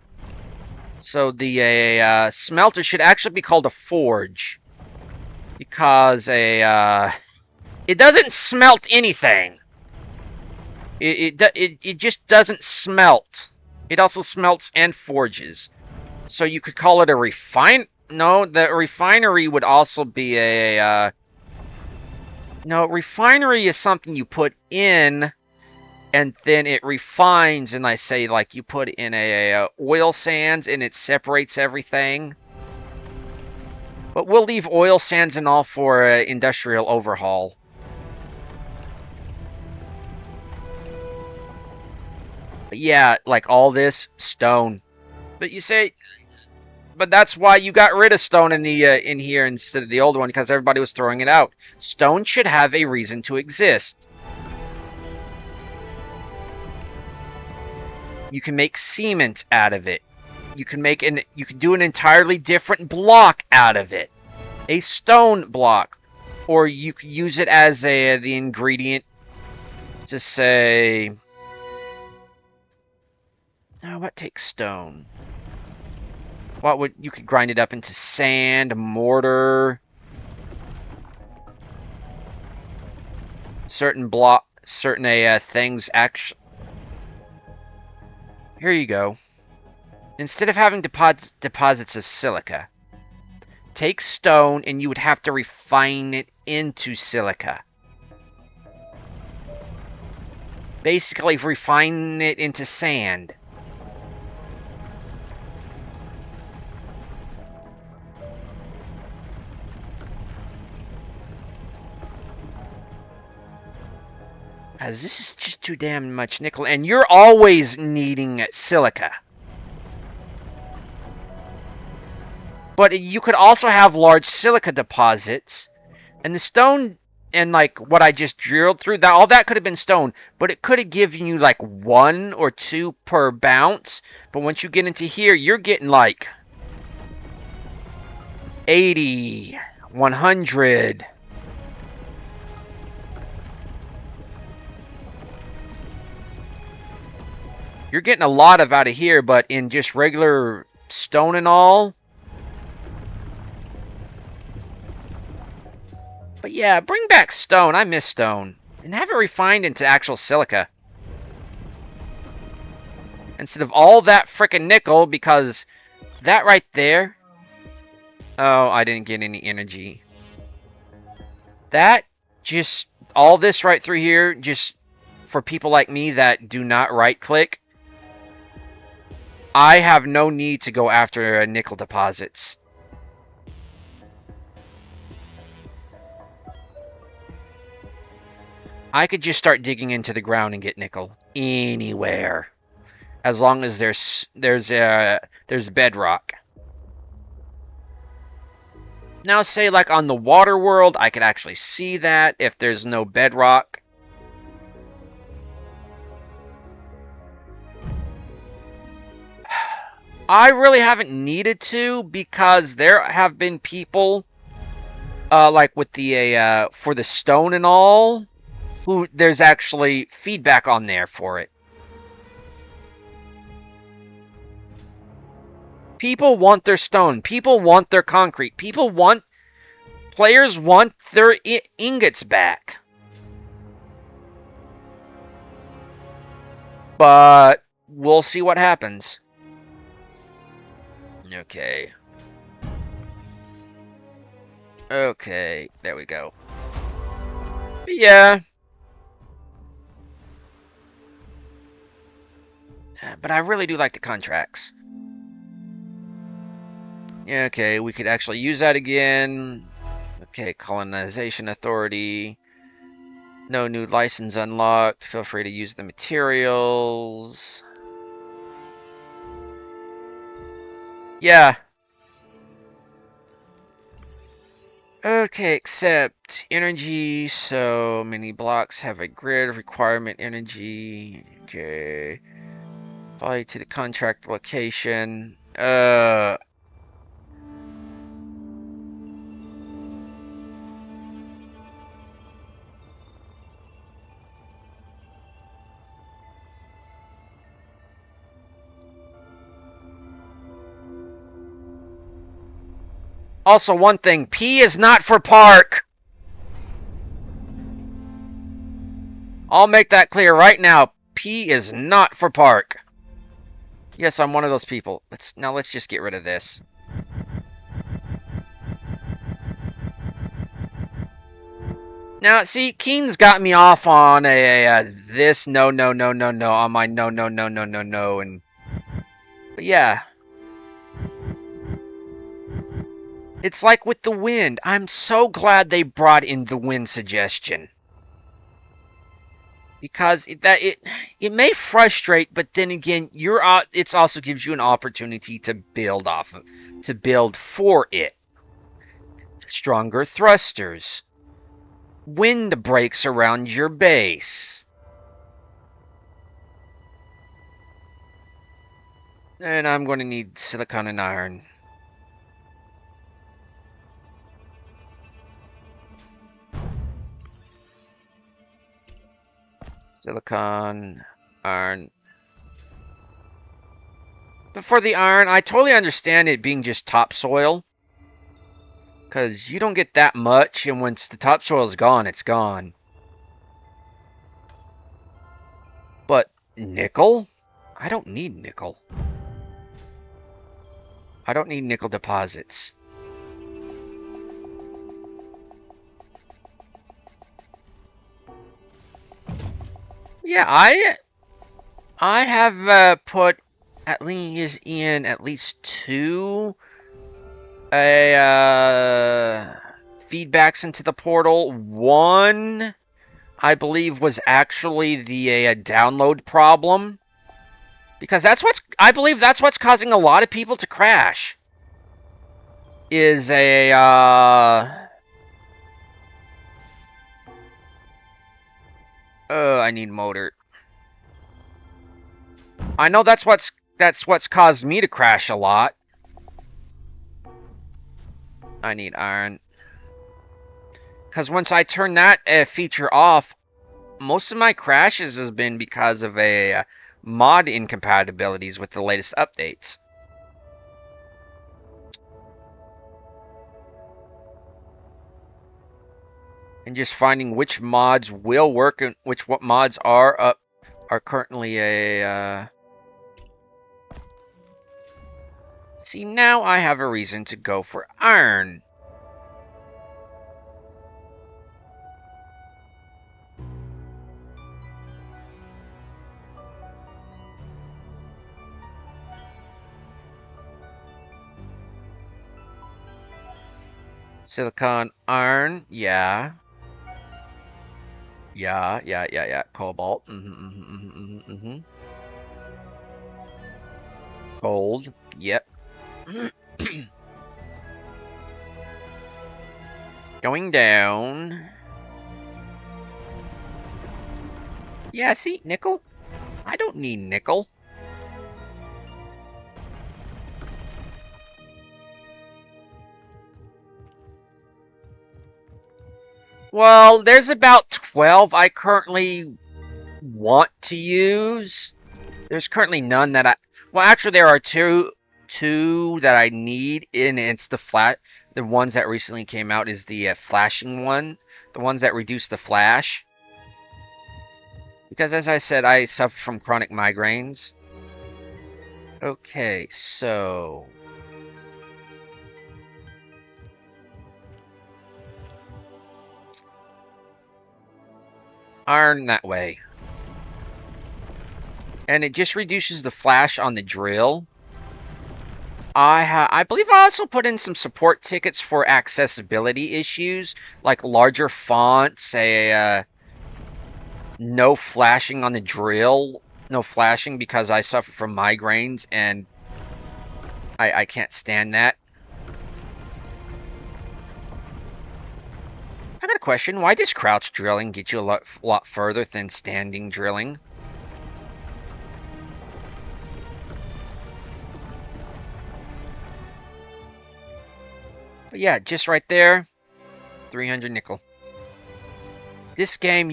S2: So the smelter should actually be called a forge, because it doesn't smelt anything. It just doesn't smelt. It also smelts and forges. So you could call it a refine. No, the refinery would also be a. No, refinery is something you put in, and then it refines. And I say, like, you put in a oil sands, and it separates everything. But we'll leave oil sands and all for industrial overhaul. But yeah, like all this stone. But you say, but that's why you got rid of stone in the in here instead of the old one, because everybody was throwing it out. Stone should have a reason to exist. You can make cement out of it. You can do an entirely different block out of it, a stone block, or you could use it as the ingredient to say. Now, what takes stone? You could grind it up into sand, mortar, certain things actually. Here you go. Instead of having deposits of silica, take stone and you would have to refine it into silica. Basically, refine it into sand. Because this is just too damn much nickel, and you're always needing silica. But you could also have large silica deposits, and the stone, and like what I just drilled through, all that could have been stone, but it could have given you like 1 or 2 per bounce. But once you get into here, you're getting like 80, 100. You're getting a lot out of here, but in just regular stone and all. But yeah, bring back stone. I miss stone. And have it refined into actual silica. Instead of all that frickin' nickel, because that right there... Oh, I didn't get any energy. That just... All this right through here, just for people like me that do not right-click, I have no need to go after nickel deposits. I could just start digging into the ground and get nickel anywhere, as long as there's bedrock. Now, say like on the water world, I could actually see that if there's no bedrock. I really haven't needed to, because there have been people, like with the for the stone and all, who there's actually feedback on there for it. People want their stone. People want their concrete. Players want their ingots back. But we'll see what happens. Okay. Okay, there we go. But yeah. But I really do like the contracts. Okay, we could actually use that again. Okay, colonization authority. No new license unlocked. Feel free to use the materials. Yeah. Okay, except energy. So many blocks have a grid requirement energy. Okay. Follow to the contract location. Also, one thing, P is not for park. I'll make that clear right now. P is not for park. Yes, I'm one of those people. Let's just get rid of this. Now, see, Keen's got me off on this no on my no, and but yeah. It's like with the wind. I'm so glad they brought in the wind suggestion. Because it may frustrate, but then again, it also gives you an opportunity to build for it. Stronger thrusters. Wind breaks around your base. And I'm going to need silicon and iron. Silicon, iron. But for the iron, I totally understand it being just topsoil. Because you don't get that much, and once the topsoil is gone, it's gone. But nickel? I don't need nickel. I don't need nickel deposits. Yeah, I have put at least two feedbacks into the portal. One, I believe, was actually the download problem, because I believe that's what's causing a lot of people to crash. Is I need motor. I know that's what's caused me to crash a lot. I need iron. Because once I turn that feature off, most of my crashes has been because of mod incompatibilities with the latest updates. And just finding which mods will work and what mods are currently See, now I have a reason to go for iron. Silicon iron, yeah. Yeah. Cobalt, Gold, yep. Going down. Yeah, see, nickel? I don't need nickel. Well, there's about 12 I currently want to use. There's currently none that I... Well, actually, there are two that I need, and it's the ones that recently came out is the flashing one. The ones that reduce the flash. Because as I said, I suffer from chronic migraines. Okay, so... iron that way. And it just reduces the flash on the drill. I believe I also put in some support tickets for accessibility issues, like larger fonts, no flashing on the drill, no flashing because I suffer from migraines and I can't stand that. I got a question. Why does crouch drilling get you a lot further than standing drilling? But yeah, just right there, 300 nickel. This game,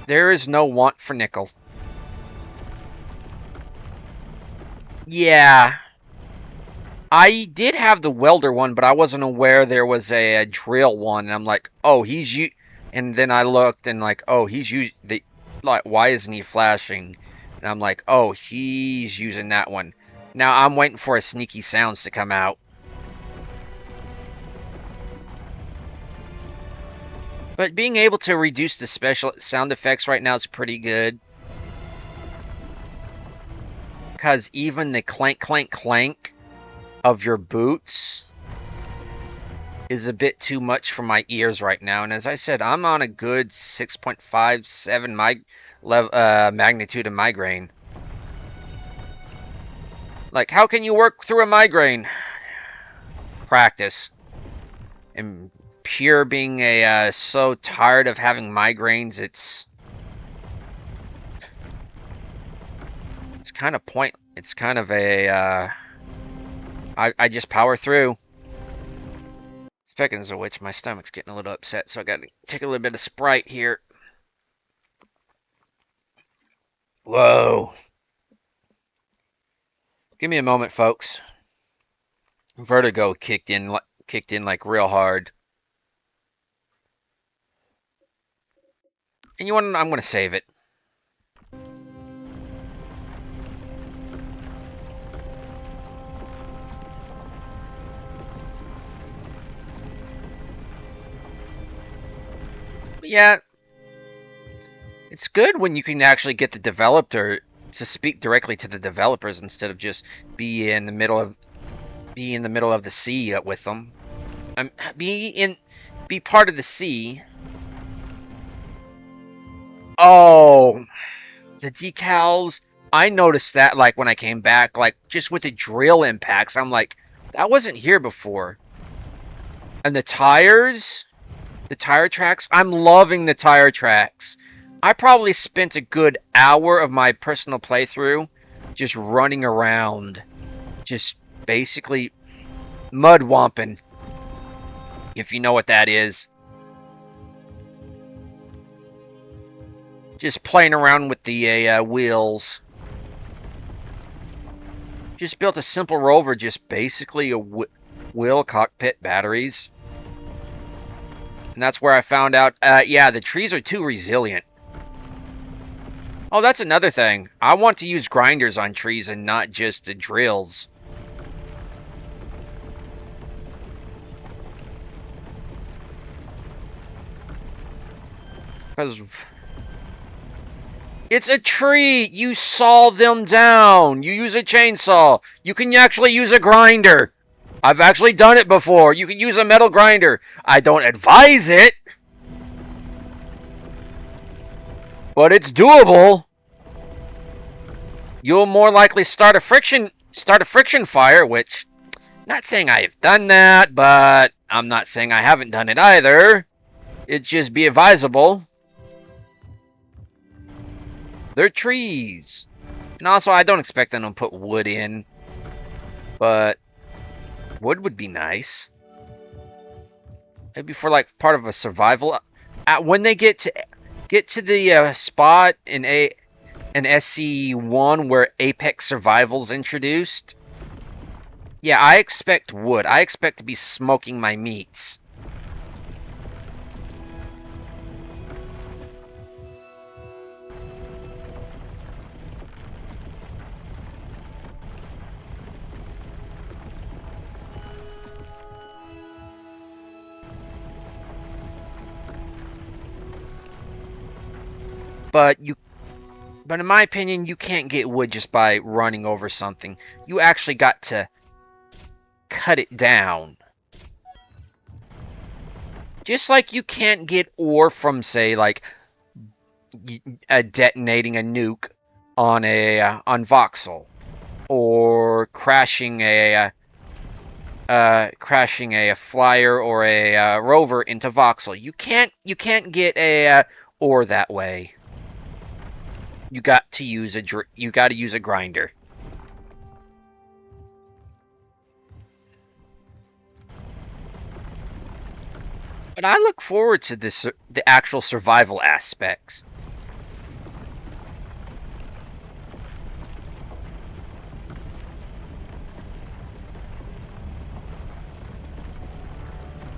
S2: there is no want for nickel. Yeah. I did have the welder one, but I wasn't aware there was a drill one. And I'm like, oh, and then I looked and like, oh, like, why isn't he flashing? And I'm like, oh, he's using that one. Now I'm waiting for a sneaky sounds to come out. But being able to reduce the special sound effects right now is pretty good. Because even the clank, clank, clank of your boots is a bit too much for my ears right now. And as I said, I'm on a good 6.57 magnitude of migraine. Like, how can you work through a migraine? Practice. And pure being so tired of having migraines, it's kind of it's kind of a I just power through. Speaking of which, my stomach's getting a little upset, so I gotta take a little bit of Sprite here. Whoa. Give me a moment, folks. Vertigo kicked in like real hard. And you want to, I'm going to save it. But yeah, it's good when you can actually get the developer to speak directly to the developers instead of just be in the middle of the sea with them. Be part of the sea. Oh, the decals. I noticed that like when I came back, like just with the drill impacts, I'm like, that wasn't here before. And the tires, the tire tracks, I'm loving the tire tracks. I probably spent a good hour of my personal playthrough just running around, just basically mud womping, if you know what that is. Just playing around with the wheels. Just built a simple rover, just basically a wheel, cockpit, batteries. And that's where I found out, yeah, the trees are too resilient. Oh, that's another thing. I want to use grinders on trees and not just the drills. Because it's a tree. You saw them down. You use a chainsaw. You can actually use a grinder. I've actually done it before. You can use a metal grinder. I don't advise it, but it's doable. You'll more likely start a friction fire, which, not saying I have done that, but I'm not saying I haven't done it either. It'd just be advisable. They're trees. And also, I don't expect them to put wood in, but wood would be nice. Maybe for like part of a survival. When they get to the spot in an SC1 where Apex Survival's introduced. Yeah, I expect wood. I expect to be smoking my meats. But in my opinion, you can't get wood just by running over something. You actually got to cut it down. Just like you can't get ore from, say, like detonating a nuke on Voxel, or crashing a flyer or a rover into Voxel. You can't get a ore that way. You got to use a grinder. But I look forward to the actual survival aspects.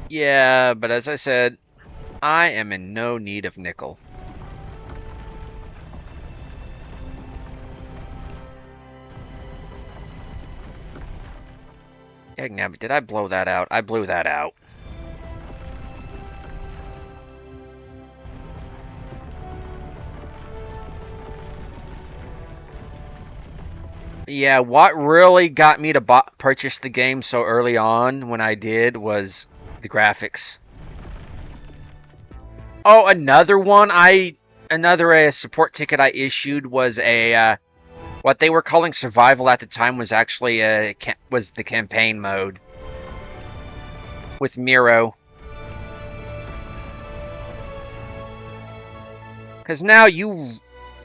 S2: Yeah, but as I said, I am in no need of nickel. Dagnabbit, did I blow that out? I blew that out. Yeah, what really got me to purchase the game so early on when I did was the graphics. Oh, another support ticket I issued was what they were calling survival at the time was actually was the campaign mode with Miro. Because now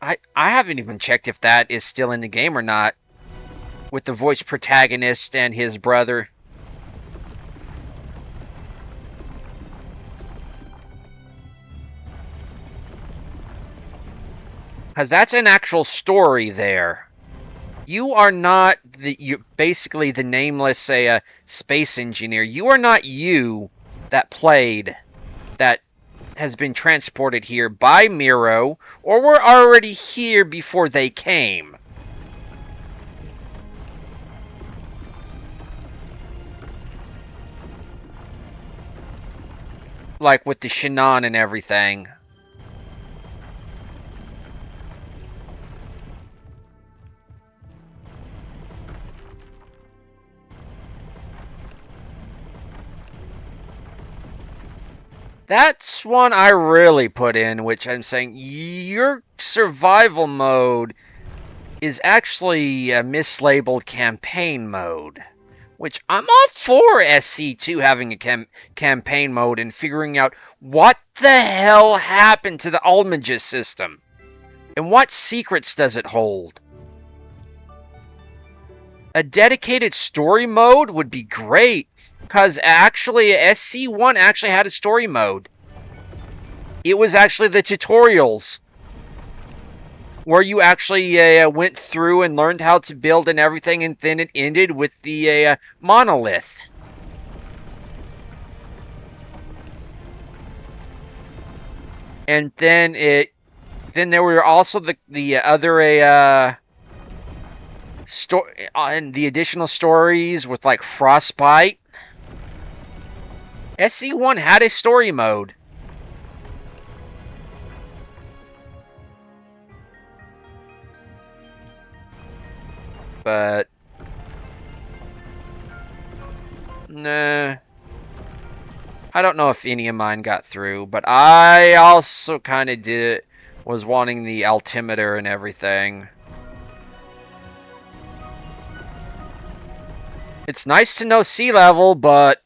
S2: I haven't even checked if that is still in the game or not, with the voice protagonist and his brother. Because that's an actual story there. You are not basically the nameless, say, space engineer. You are not you that played, that has been transported here by Miro, or were already here before they came. Like with the Shannon and everything. That's one I really put in, which I'm saying your survival mode is actually a mislabeled campaign mode. Which I'm all for SC2 having a campaign mode and figuring out what the hell happened to the Almagist system. And what secrets does it hold? A dedicated story mode would be great. Because actually, SC1 actually had a story mode. It was actually the tutorials, where you actually went through and learned how to build and everything, and then it ended with the monolith. And then there were also the other and the additional stories with like Frostbite. SC1 had a story mode. But Nah. I don't know if any of mine got through, but I also kind of was wanting the altimeter and everything. It's nice to know sea level, but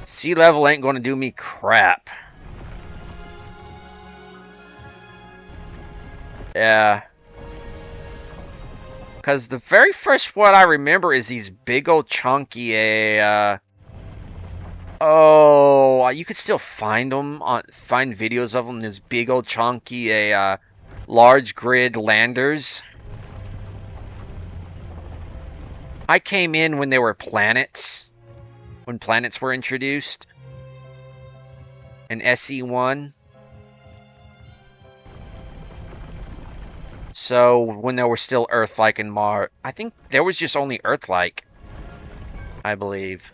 S2: sea level ain't gonna do me crap. Yeah. Because the very first one I remember is these big old chunky, oh, you could still find them find videos of them. These big old chunky, large grid landers. I came in when they were planets, when planets were introduced, in SE1. So when there were still Earth-like and Mars, I think there was just only Earth-like, I believe.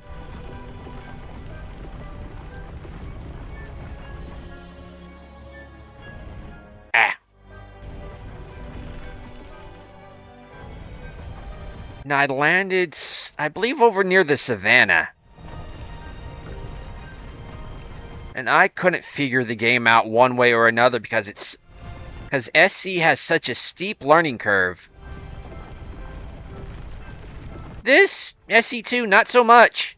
S2: Ah. Now I landed, I believe, over near the savannah. And I couldn't figure the game out one way or another because SC has such a steep learning curve. This SE2, not so much.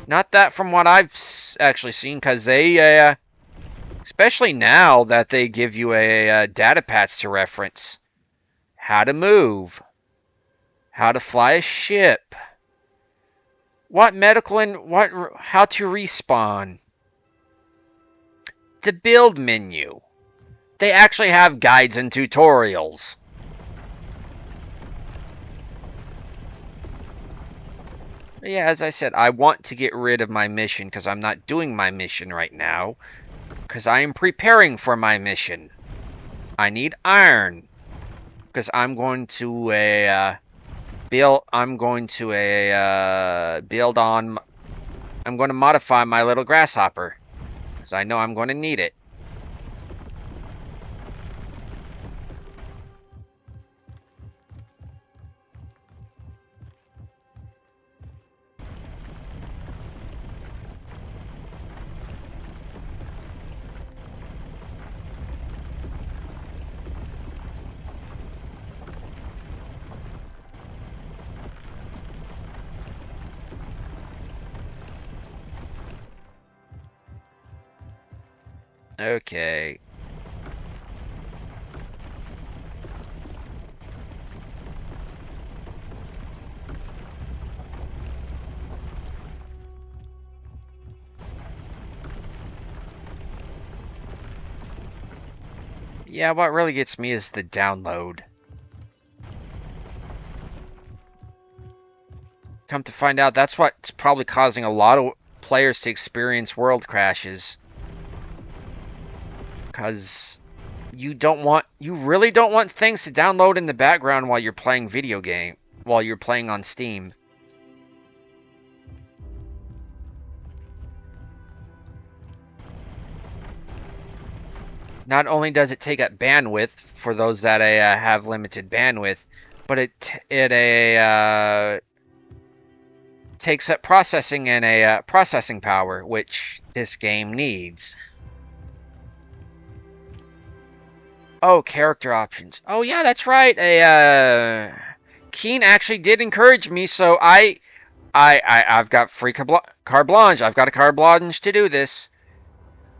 S2: Not that from what I've actually seen, because they, especially now that they give you a data patch to reference. How to move. How to fly a ship. What medical and how to respawn. The build menu. They actually have guides and tutorials. But yeah, as I said, I want to get rid of my mission because I'm not doing my mission right now. Because I am preparing for my mission. I need iron. Because I'm going to build to modify my little grasshopper. Because I know I'm going to need it. Okay. Yeah, what really gets me is the download. Come to find out, that's what's probably causing a lot of players to experience world crashes. Because you really don't want things to download in the background while you're playing while you're playing on Steam. Not only does it take up bandwidth for those that have limited bandwidth, but it takes up processing and processing power, which this game needs. Oh, character options. Oh yeah, that's right. Keen actually did encourage me, so I've got free carte blanche. I've got a carte blanche to do this.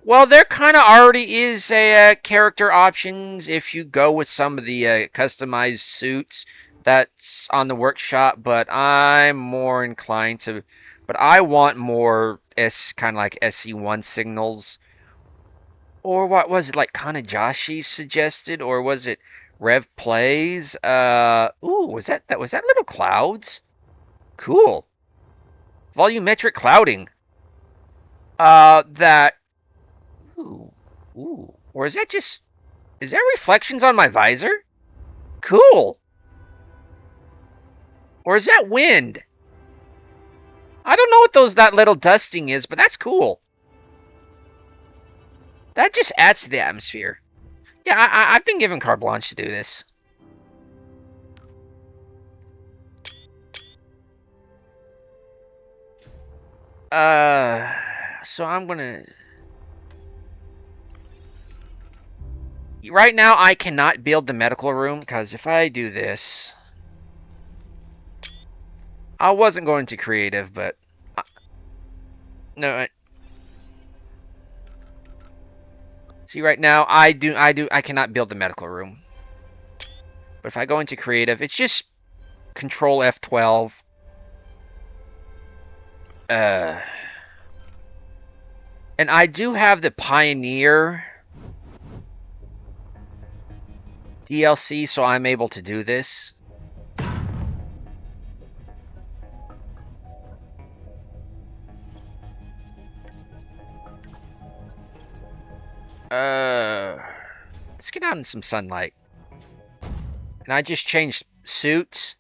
S2: Well, there kind of already is a character options if you go with some of the customized suits that's on the workshop, but I'm more inclined to. But I want more kind of like SE1 signals. Or what was it, like Kanajashi suggested, or was it Rev Plays? Ooh, was that little clouds? Cool. Volumetric clouding. That. Ooh. Or is that reflections on my visor? Cool. Or is that wind? I don't know what that little dusting is, but that's cool. That just adds to the atmosphere. Yeah, I've been given carte blanche to do this. So I'm gonna... Right now, I cannot build the medical room, because if I do this... I wasn't going to creative, but... No, see, right now, I cannot build the medical room. But if I go into creative, it's just Control F12. And I do have the Pioneer DLC, so I'm able to do this. Let's get out in some sunlight. And I just changed suits.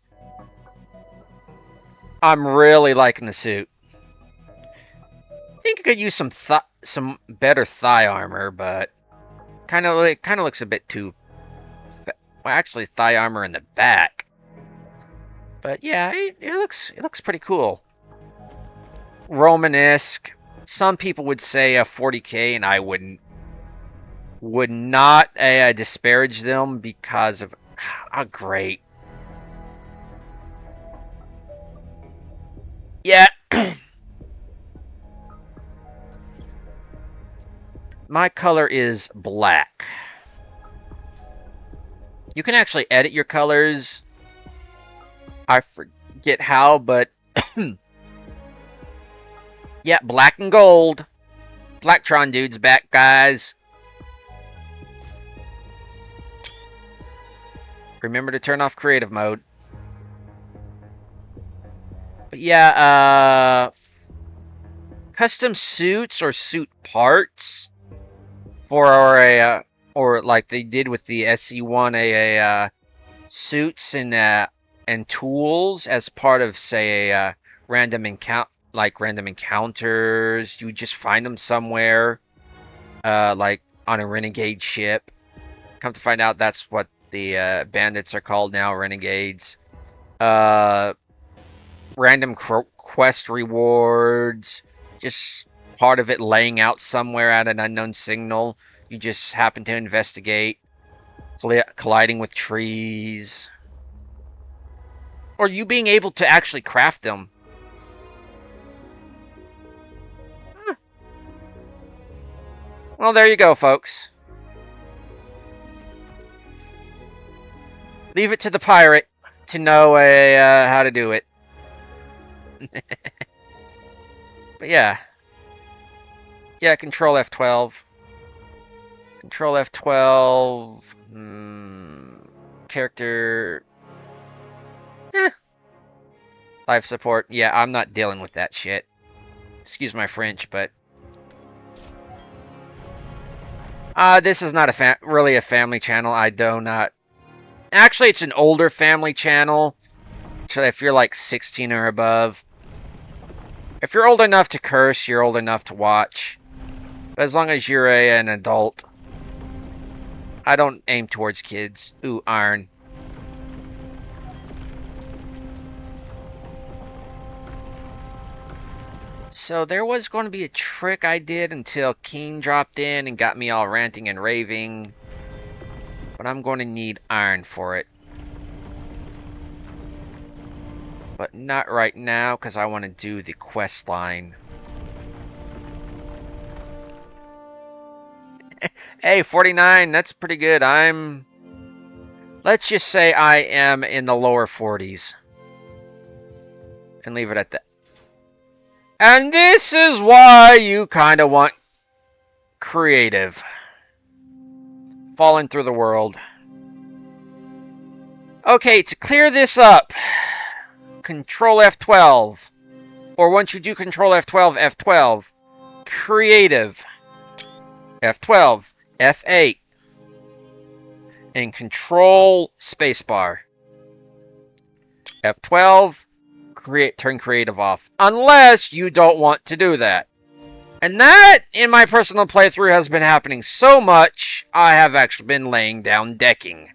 S2: I'm really liking the suit. I think I could use some better thigh armor, but it kind of looks a bit too. Well, actually, thigh armor in the back. But yeah, it looks pretty cool. Romanesque. Some people would say a 40K, and I would not disparage them because of how great. Yeah. My color is black. You can actually edit your colors. I forget how, but yeah, black and gold. Blacktron dude's back, guys. Remember to turn off creative mode. But yeah, custom suits or suit parts for a or like they did with the SC1 suits and tools as part of, say, a random encounters. You just find them somewhere, like on a renegade ship. Come to find out, that's what the bandits are called now, renegades. Random quest rewards, just part of it laying out somewhere at an unknown signal. You just happen to investigate, colliding with trees, or you being able to actually craft them. Huh. Well, there you go, folks. Leave it to the pirate to know how to do it. But yeah. Yeah, Control F12. Control F12. Character. Life support. Yeah, I'm not dealing with that shit. Excuse my French, but... this is not really a family channel. I do not... Actually, it's an older family channel. So if you're like 16 or above. If you're old enough to curse, you're old enough to watch. But as long as you're an adult. I don't aim towards kids. Ooh, iron. So there was going to be a trick I did until Keen dropped in and got me all ranting and raving. But I'm going to need iron for it. But not right now, because I want to do the quest line. Hey, 49, that's pretty good. Let's just say I am in the lower 40s. And leave it at that. And this is why you kind of want creative. Falling through the world. Okay, to clear this up, Control F12. Or once you do Control F12, F12. Creative. F12. F8. And Control Spacebar. F12. Turn creative off. Unless you don't want to do that. And that, in my personal playthrough, has been happening so much, I have actually been laying down decking.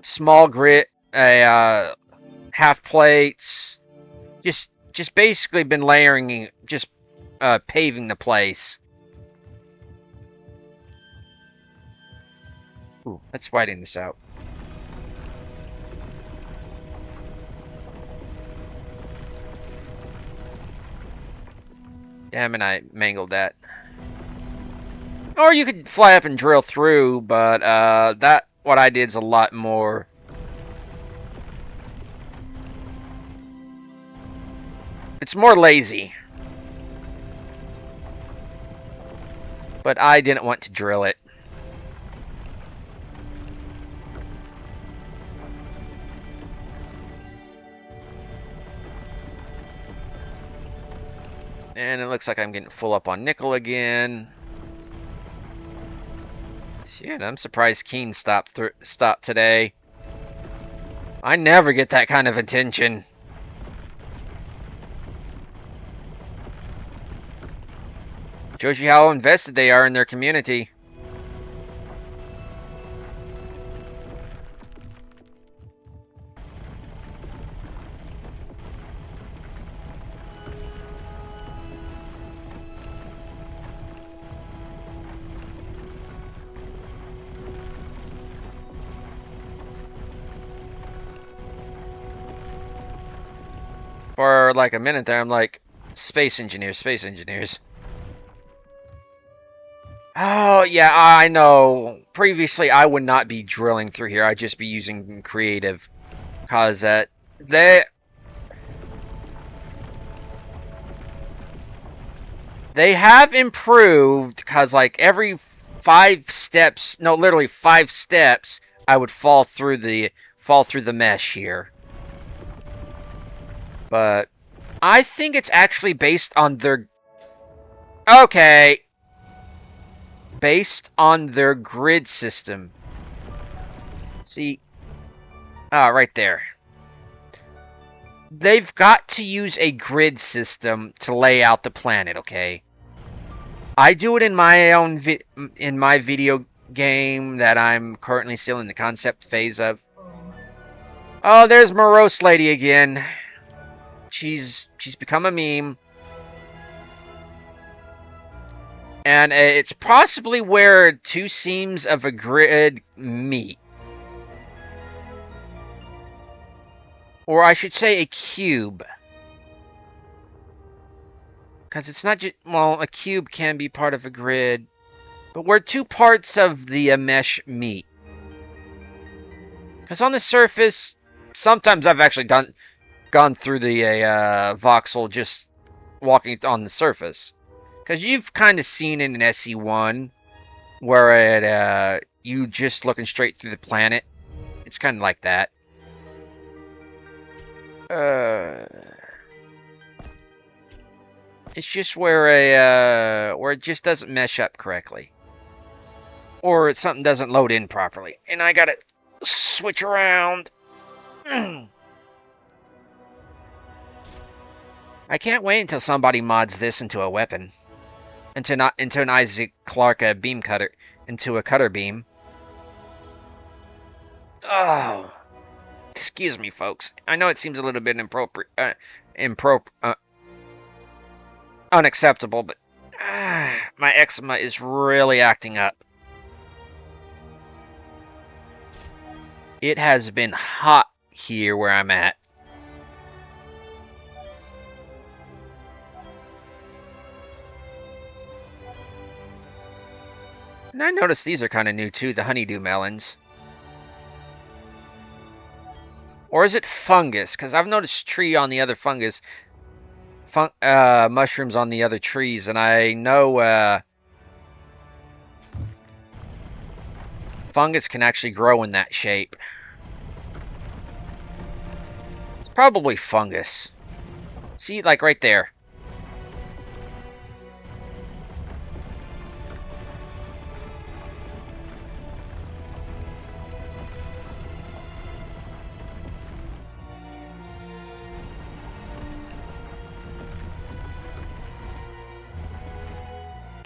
S2: Small grit, half plates, just basically been layering, just paving the place. Ooh, let's widen this out. Damn it, I mangled that. Or you could fly up and drill through, but what I did is a lot more. It's more lazy. But I didn't want to drill it. And it looks like I'm getting full up on nickel again. Shit, I'm surprised Keen stopped today. I never get that kind of attention. Shows you how invested they are in their community. For like a minute there, I'm like, space engineers, space engineers. Oh, yeah, I know. Previously, I would not be drilling through here. I'd just be using creative. Because they have improved, because like every 5 steps, no, literally 5 steps, I would fall through the mesh here. But I think it's actually based on their... Okay. Based on their grid system. See? Ah, right there. They've got to use a grid system to lay out the planet, okay? I do it in my own in my video game that I'm currently still in the concept phase of. Oh, there's Morose Lady again. She's become a meme. And it's possibly where 2 seams of a grid meet. Or I should say a cube. Because it's not just... Well, a cube can be part of a grid. But where 2 parts of the mesh meet. Because on the surface, sometimes I've actually gone through the voxel just walking on the surface. Because you've kind of seen in an SE1 where you just looking straight through the planet. It's kind of like that. It's just where it just doesn't mesh up correctly. Or something doesn't load in properly. And I gotta switch around. I can't wait until somebody mods this into a weapon. Into an Isaac Clarke beam cutter. Into a cutter beam. Oh. Excuse me, folks. I know it seems a little bit unacceptable, but my eczema is really acting up. It has been hot here where I'm at. And I noticed these are kind of new too, the honeydew melons. Or is it fungus? Because I've noticed tree on the other fungus. Mushrooms on the other trees. And I know fungus can actually grow in that shape. It's probably fungus. See, like right there.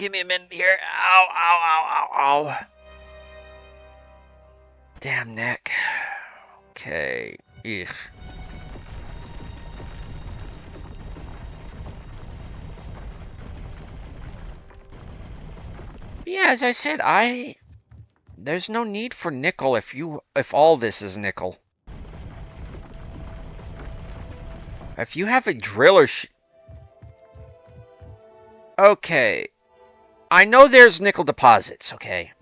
S2: give me a minute here. Ow, ow, ow, ow, ow. Damn neck. Okay. Ugh. Yeah, as I said, there's no need for nickel if all this is nickel. If you have a driller okay. I know there's nickel deposits, okay?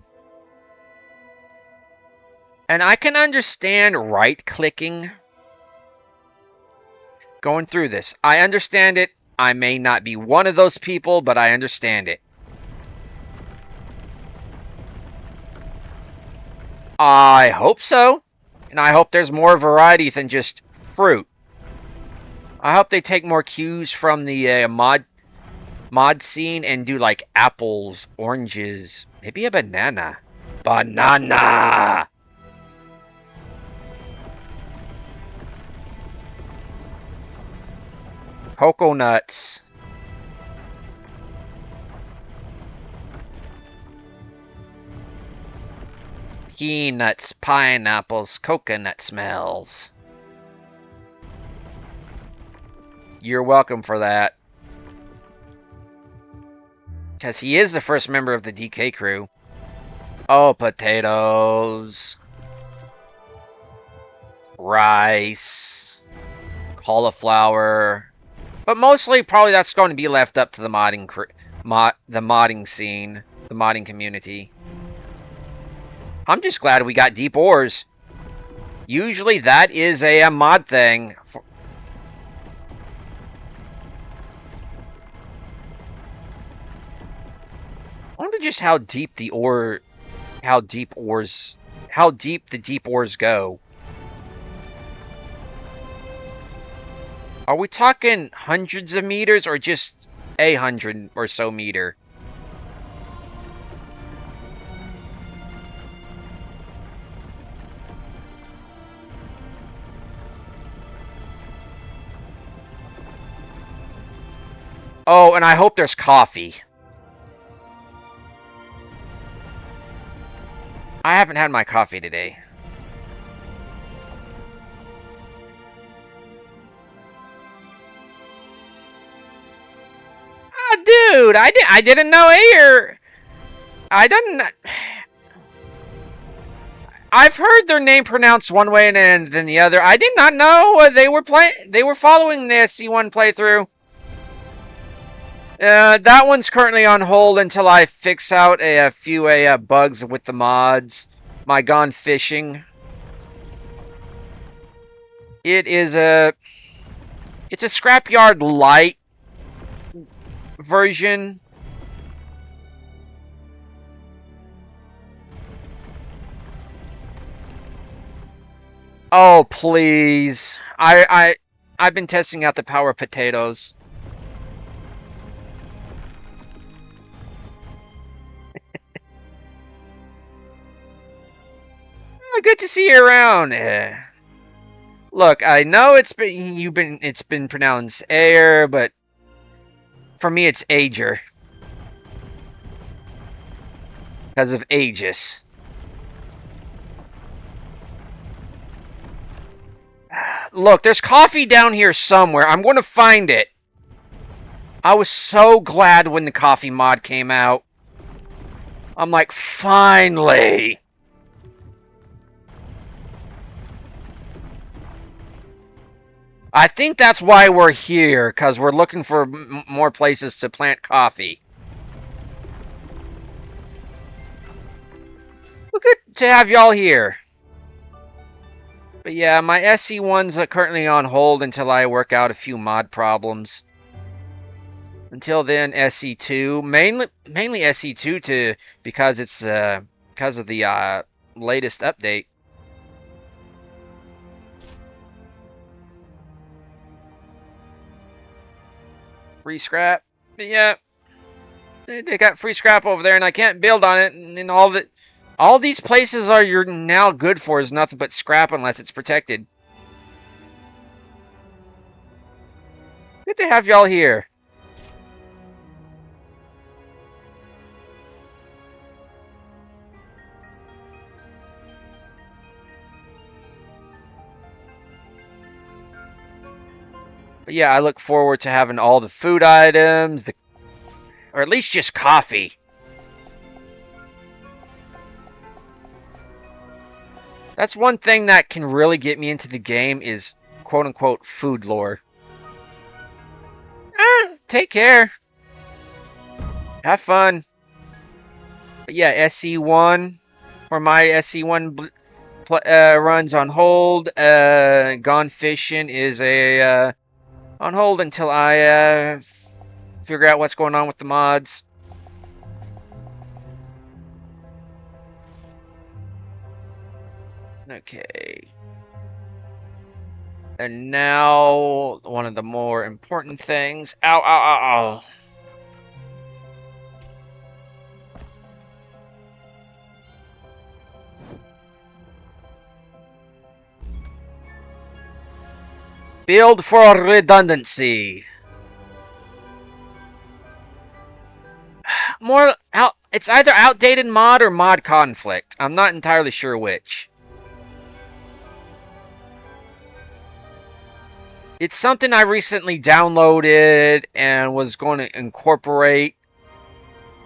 S2: And I can understand right-clicking going through this. I understand it. I may not be one of those people, but I understand it. I hope so. And I hope there's more variety than just fruit. I hope they take more cues from the mod scene and do like apples, oranges, maybe a banana. Banana! Coconuts. Peanuts, pineapples, coconut smells. You're welcome for that. Because he is the first member of the DK crew. Oh, potatoes. Rice. Cauliflower. But mostly, probably that's going to be left up to the modding scene. The modding community. I'm just glad we got deep ores. Usually that is a mod thing. I wonder just how deep the deep ores go. Are we talking hundreds of meters or just 100 or so meter? Oh, and I hope there's coffee. I haven't had my coffee today. Oh, dude, I didn't know either. I didn't. I've heard their name pronounced one way and then the other. I did not know they were following the SC1 playthrough. That one's currently on hold until I fix out a few bugs with the mods. My gone fishing. It's a scrapyard light version. Oh please! I've been testing out the power potatoes. Good to see you around. Look, I know it's been pronounced air, but for me it's ager because of Aegis. Look, there's coffee down here somewhere. I'm going to find it. I was so glad when the coffee mod came out. I'm like, finally. I think that's why we're here, because we're looking for more places to plant coffee. Well, good to have y'all here. But yeah, my SC1's currently on hold until I work out a few mod problems. Until then, SC2, mainly SC2 because it's because of the latest update. Free scrap. But yeah, they got free scrap over there, and I can't build on it. And all these places you're now good for is nothing but scrap unless it's protected. Good to have y'all here. But yeah, I look forward to having all the food items, or at least just coffee. That's one thing that can really get me into the game is quote-unquote food lore. Take care. Have fun. But yeah, SE1 for my SE1 runs on hold. Gone Fishing is on hold until I figure out what's going on with the mods. Okay. And now, one of the more important things. Ow, ow, ow, ow. Build for redundancy. It's either outdated mod or mod conflict. I'm not entirely sure which. It's something I recently downloaded and was going to incorporate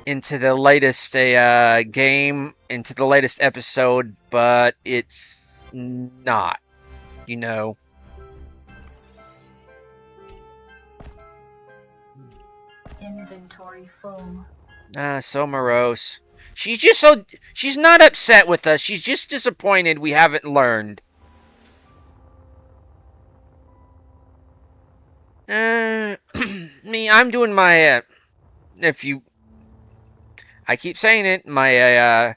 S2: into the latest game, into the latest episode, but it's not, you know.
S3: Inventory full.
S2: So morose. She's not upset with us. She's just disappointed we haven't learned. I'm doing my, I keep saying it, my,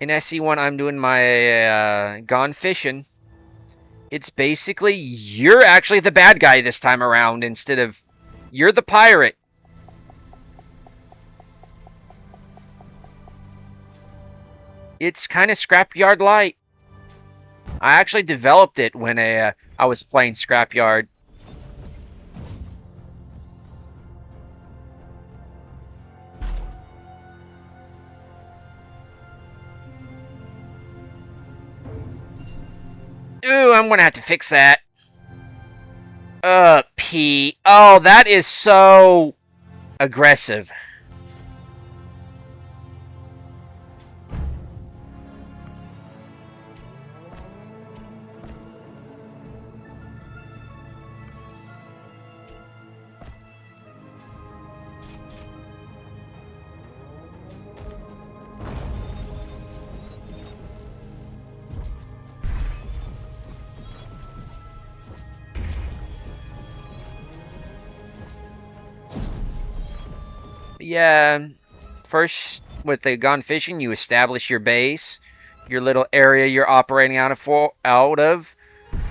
S2: in SE1, I'm doing my, Gone Fishing. It's basically, you're actually the bad guy this time around, instead of, you're the pirate. It's kind of Scrapyard light. I actually developed it when I was playing Scrapyard. Ooh, I'm gonna have to fix that. P. Oh, that is so aggressive. Yeah, first with the Gone Fishing, you establish your base, your little area you're operating out of.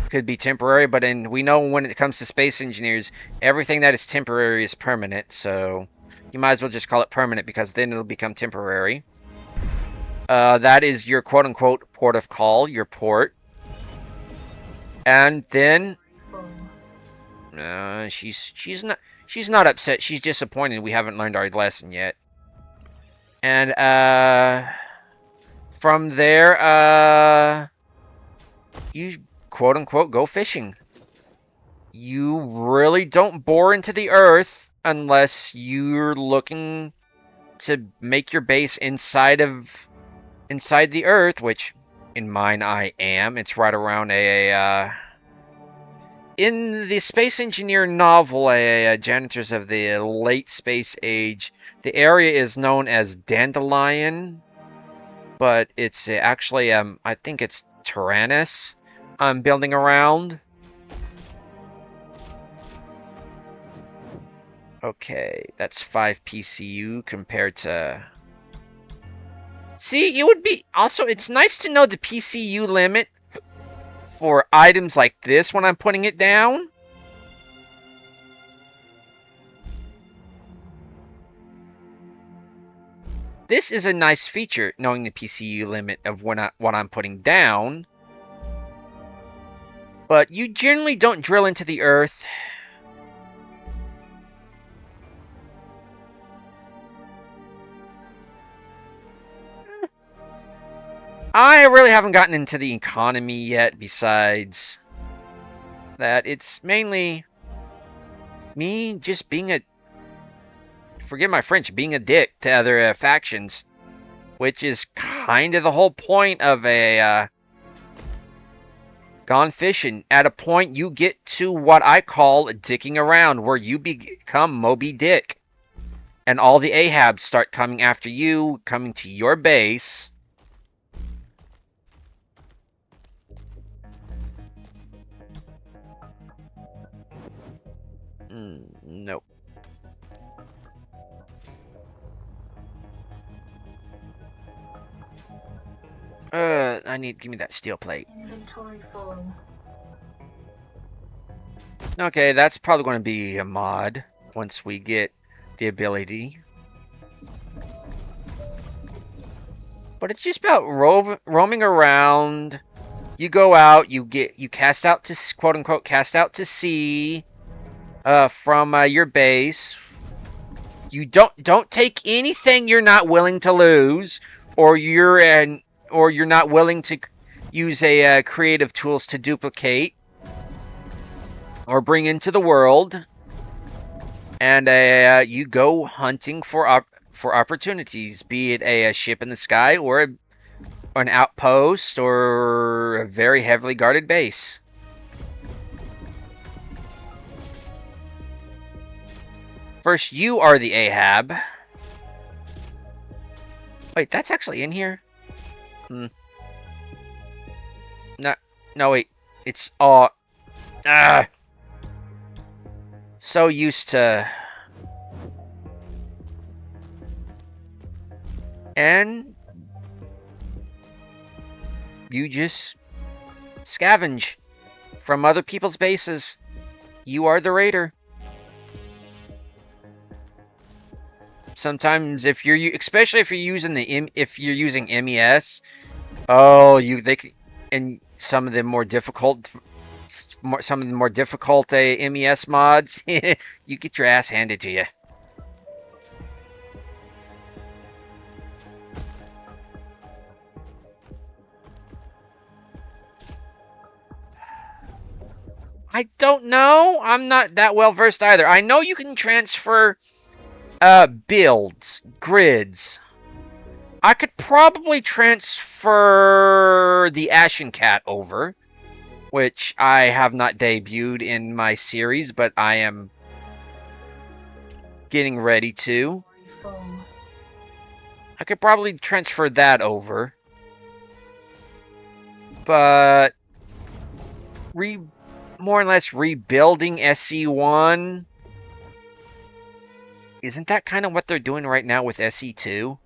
S2: Could be temporary, but we know when it comes to Space Engineers, everything that is temporary is permanent. So you might as well just call it permanent because then it'll become temporary. That is your quote-unquote port of call, your port, and then she's not upset. She's disappointed we haven't learned our lesson yet. And, from there, you, quote-unquote, go fishing. You really don't bore into the earth unless you're looking to make your base inside the earth, which, in mine, I am. It's right around in the Space Engineer novel, Janitors of the Late Space Age, the area is known as Dandelion, but it's actually, I think it's Tyrannus I'm building around. Okay, that's 5 PCU compared to... See, it would be... Also, it's nice to know the PCU limit for items like this when I'm putting it down. This is a nice feature, knowing the PCU limit of what I'm putting down. But you generally don't drill into the earth. I really haven't gotten into the economy yet, besides that it's mainly me just being a, forgive my French, being a dick to other factions, which is kind of the whole point of a Gone Fishing. At a point, you get to what I call dicking around, where you become Moby Dick, and all the Ahabs start coming after you, coming to your base. Nope. Give me that steel plate.
S3: Inventory full.
S2: Okay, that's probably going to be a mod once we get the ability. But it's just about roaming around. You go out, you cast out to, quote unquote, cast out to sea from your base. You don't take anything you're not willing to lose, or you're not willing to use a creative tools to duplicate or bring into the world. And you go hunting for opportunities, be it a ship in the sky or an outpost or a very heavily guarded base. First, you are the Ahab. Wait, that's actually in here? No, wait. It's all... So used to... And... you just... scavenge from other people's bases. You are the raider. Sometimes if you're, especially if you're using MES, and some of the more difficult MES mods, you get your ass handed to you. I don't know. I'm not that well versed either. I know you can transfer builds, grids. I could probably transfer the Ashen Cat over, which I have not debuted in my series, but I am getting ready to. I could probably transfer that over, but more or less rebuilding SE1. Isn't that kind of what they're doing right now with SE2?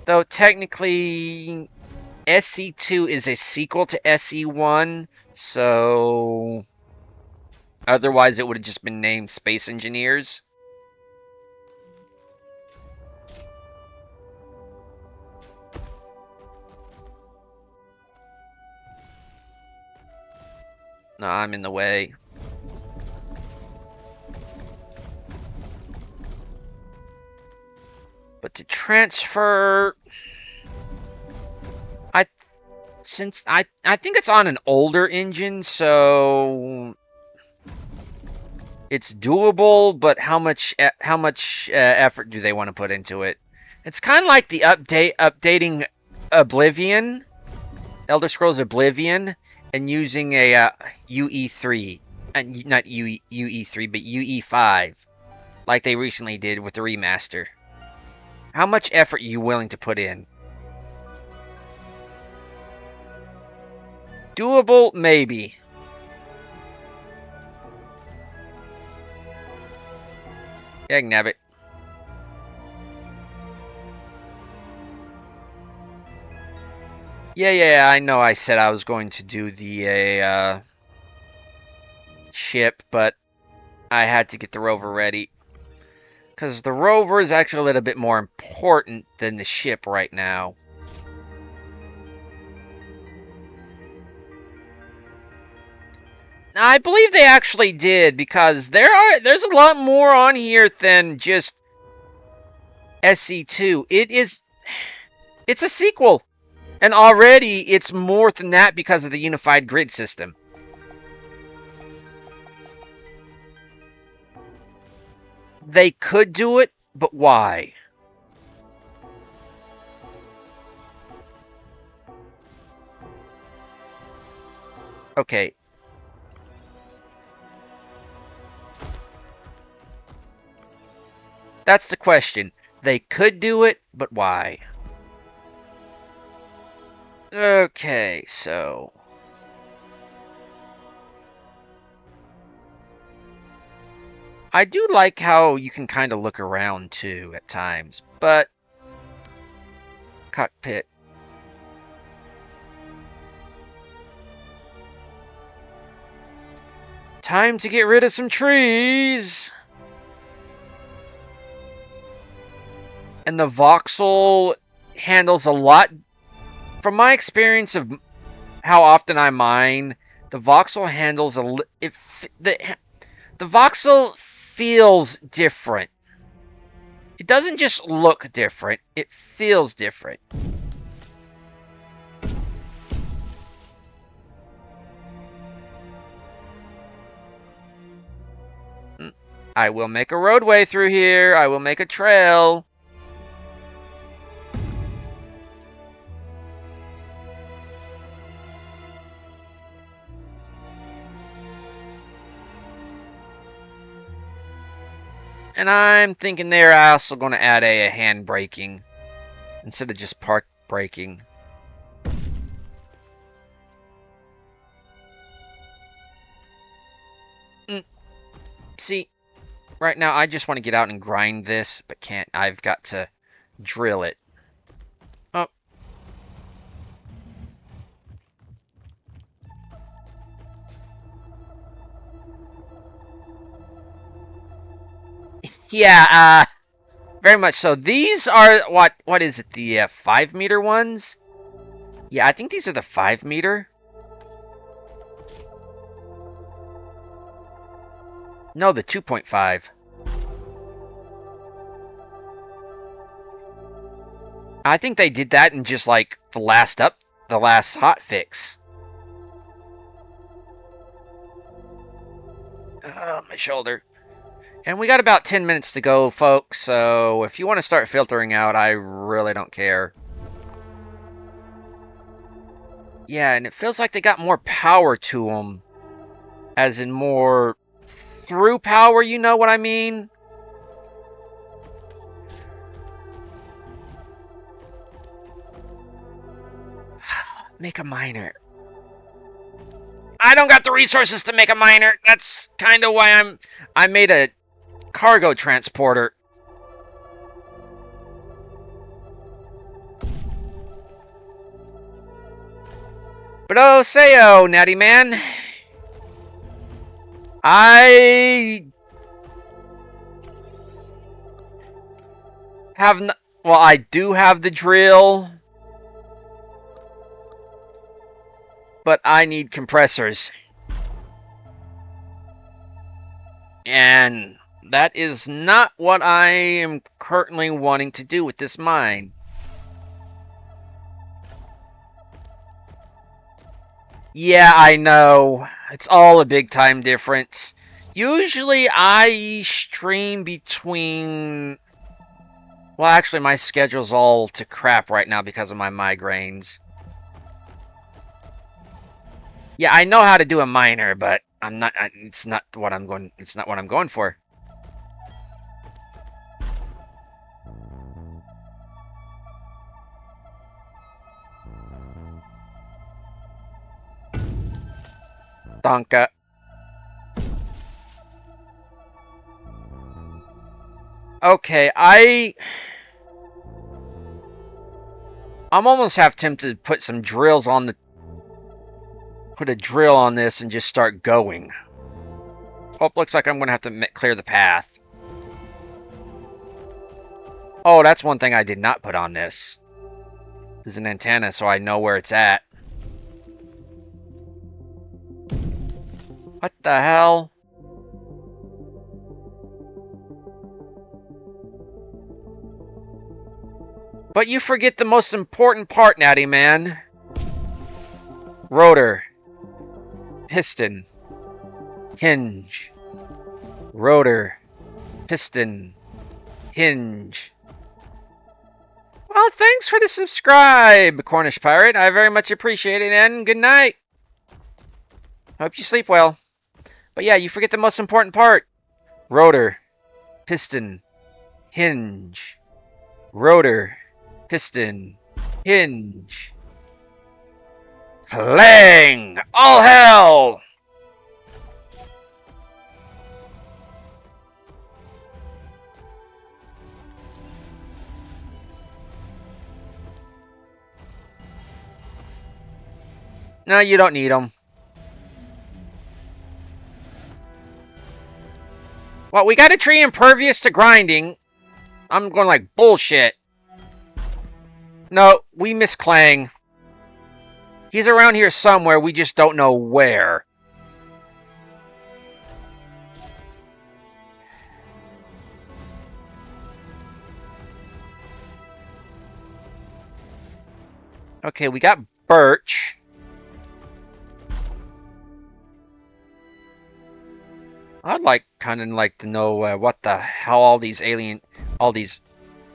S2: Though technically, SE2 is a sequel to SE1, so otherwise it would have just been named Space Engineers. No, I'm in the way. But to transfer, I think it's on an older engine, so it's doable. But how much effort do they want to put into it? It's kind of like the updating Oblivion, Elder Scrolls Oblivion, and using a UE3, not UE3, but UE5, like they recently did with the remaster. How much effort are you willing to put in? Doable? Maybe. Yeah, nabbit. Yeah, I know I said I was going to do the ship, but I had to get the rover ready. Because the rover is actually a little bit more important than the ship right now. I believe they actually did, because there's a lot more on here than just SC2. It's a sequel. And already it's more than that because of the unified grid system. They could do it, but why? Okay. That's the question. They could do it, but why? Okay, so... I do like how you can kind of look around, too, at times, but... Cockpit. Time to get rid of some trees! And the voxel handles a lot... From my experience of how often I mine, the voxel handles a... The voxel feels different. It doesn't just look different, it feels different. I will make a roadway through here. I will make a trail. And I'm thinking they're also going to add a hand braking instead of just park braking. See, right now I just want to get out and grind this, but can't. I've got to drill it. Oh. Yeah, very much so. These are, what is it, the 5-meter ones? Yeah, I think these are the 5-meter. No, the 2.5. I think they did that in just like the last hot fix. Oh, my shoulder. And we got about 10 minutes to go, folks, so if you want to start filtering out, I really don't care. Yeah, and it feels like they got more power to them. As in more through power, you know what I mean? Make a miner. I don't got the resources to make a miner. That's kind of why I made a cargo transporter. But oh, say-oh, Natty Man. I have no... Well, I do have the drill. But I need compressors. And that is not what I am currently wanting to do with this mine. Yeah, I know. It's all a big time difference. Usually I stream between... Well, actually my schedule's all to crap right now because of my migraines. Yeah, I know how to do a miner, but it's not what I'm going for. Donka. Okay, I'm almost half tempted to put some drills on the... Put a drill on this and just start going. Oh, looks like I'm going to have to clear the path. Oh, that's one thing I did not put on this. There's an antenna, so I know where it's at. What the hell? But you forget the most important part, Natty Man. Rotor. Piston. Hinge. Rotor. piston, hinge. Well, thanks for the subscribe, Cornish Pirate. I very much appreciate it, and good night. Hope you sleep well. But yeah, you forget the most important part. Rotor, piston, hinge. Rotor, piston, hinge. Clang! All hell! No, you don't need them. Well, we got a tree impervious to grinding. I'm going like bullshit. No, we miss Clang. He's around here somewhere, we just don't know where. Okay, we got birch. I'd kind of like to know what the hell all these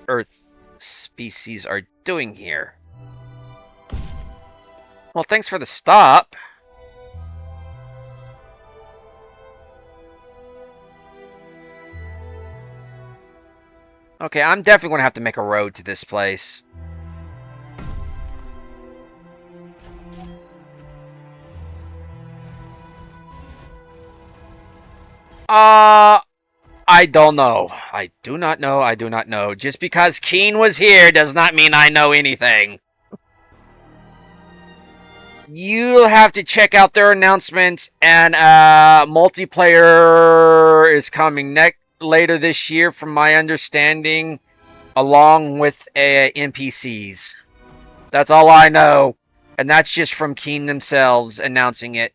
S2: Earth species are doing here. Well, thanks for the stop. Okay, I'm definitely going to have to make a road to this place. I don't know. I do not know. I do not know. Just because Keen was here does not mean I know anything. You'll have to check out their announcements, and multiplayer is coming later this year, from my understanding, along with NPCs. That's all I know, and that's just from Keen themselves announcing it.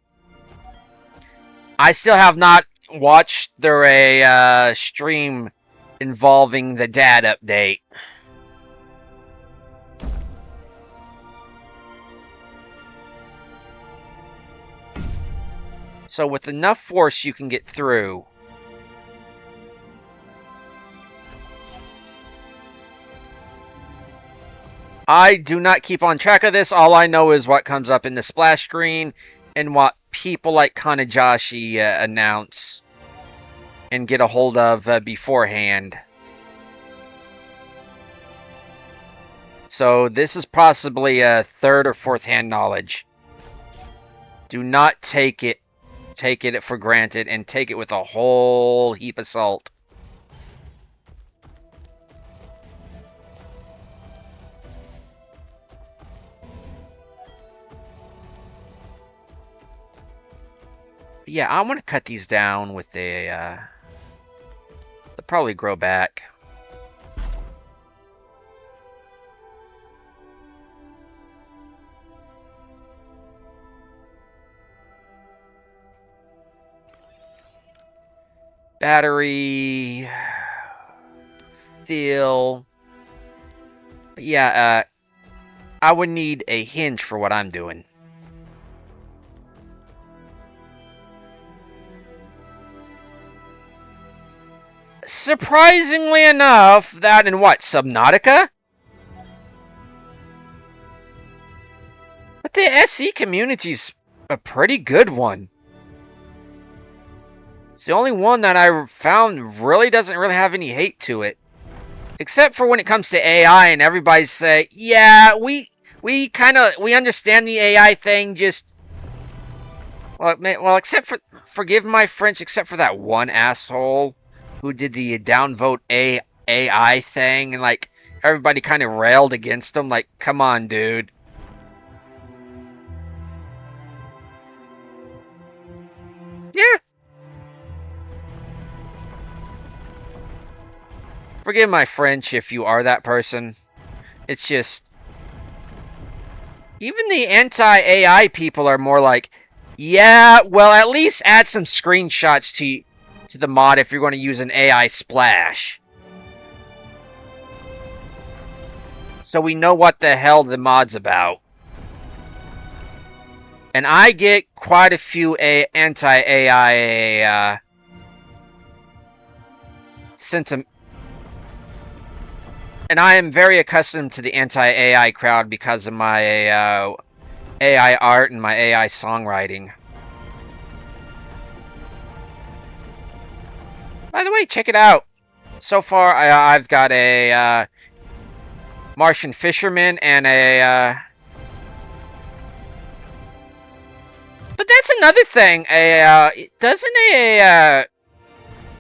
S2: I still have not watched their stream involving the dad update. So with enough force, you can get through. I do not keep on track of this. All I know is what comes up in the splash screen and what people like Kanajashi announce and get a hold of beforehand. So this is possibly a third or fourth hand knowledge. Do not take it for granted, and take it with a whole heap of salt. Yeah, I want to cut these down with they'll probably grow back. Battery, steel. But yeah, I would need a hinge for what I'm doing. Surprisingly enough, that in what, Subnautica? But the SE community's a pretty good one. It's the only one that I found really doesn't really have any hate to it. Except for when it comes to AI, and everybody say, yeah, we understand the AI thing, just... Well, except for... Forgive my French, except for that one asshole who did the downvote AI thing, and, like, everybody kind of railed against him. Like, come on, dude. Yeah. Forgive my French if you are that person. It's just... Even the anti-AI people are more like, yeah, well, at least add some screenshots to the mod if you're going to use an AI splash. So we know what the hell the mod's about. And I get quite a few anti-AI And I am very accustomed to the anti-AI crowd because of my AI art and my AI songwriting. By the way, check it out. So far, I've got a Martian fisherman and a. But that's another thing.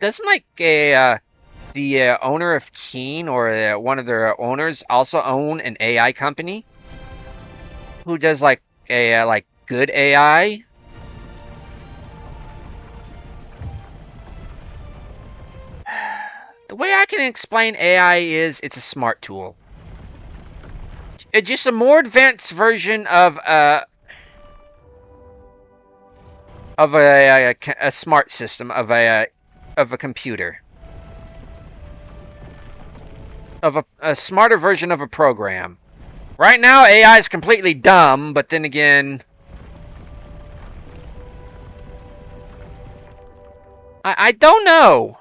S2: Doesn't like the owner of Keen or one of their owners also own an AI company who does like a like good AI? The way I can explain AI is it's a smart tool. It's just a more advanced version of a smart system of a computer. Of a smarter version of a program. Right now, AI is completely dumb, but then again, I don't know.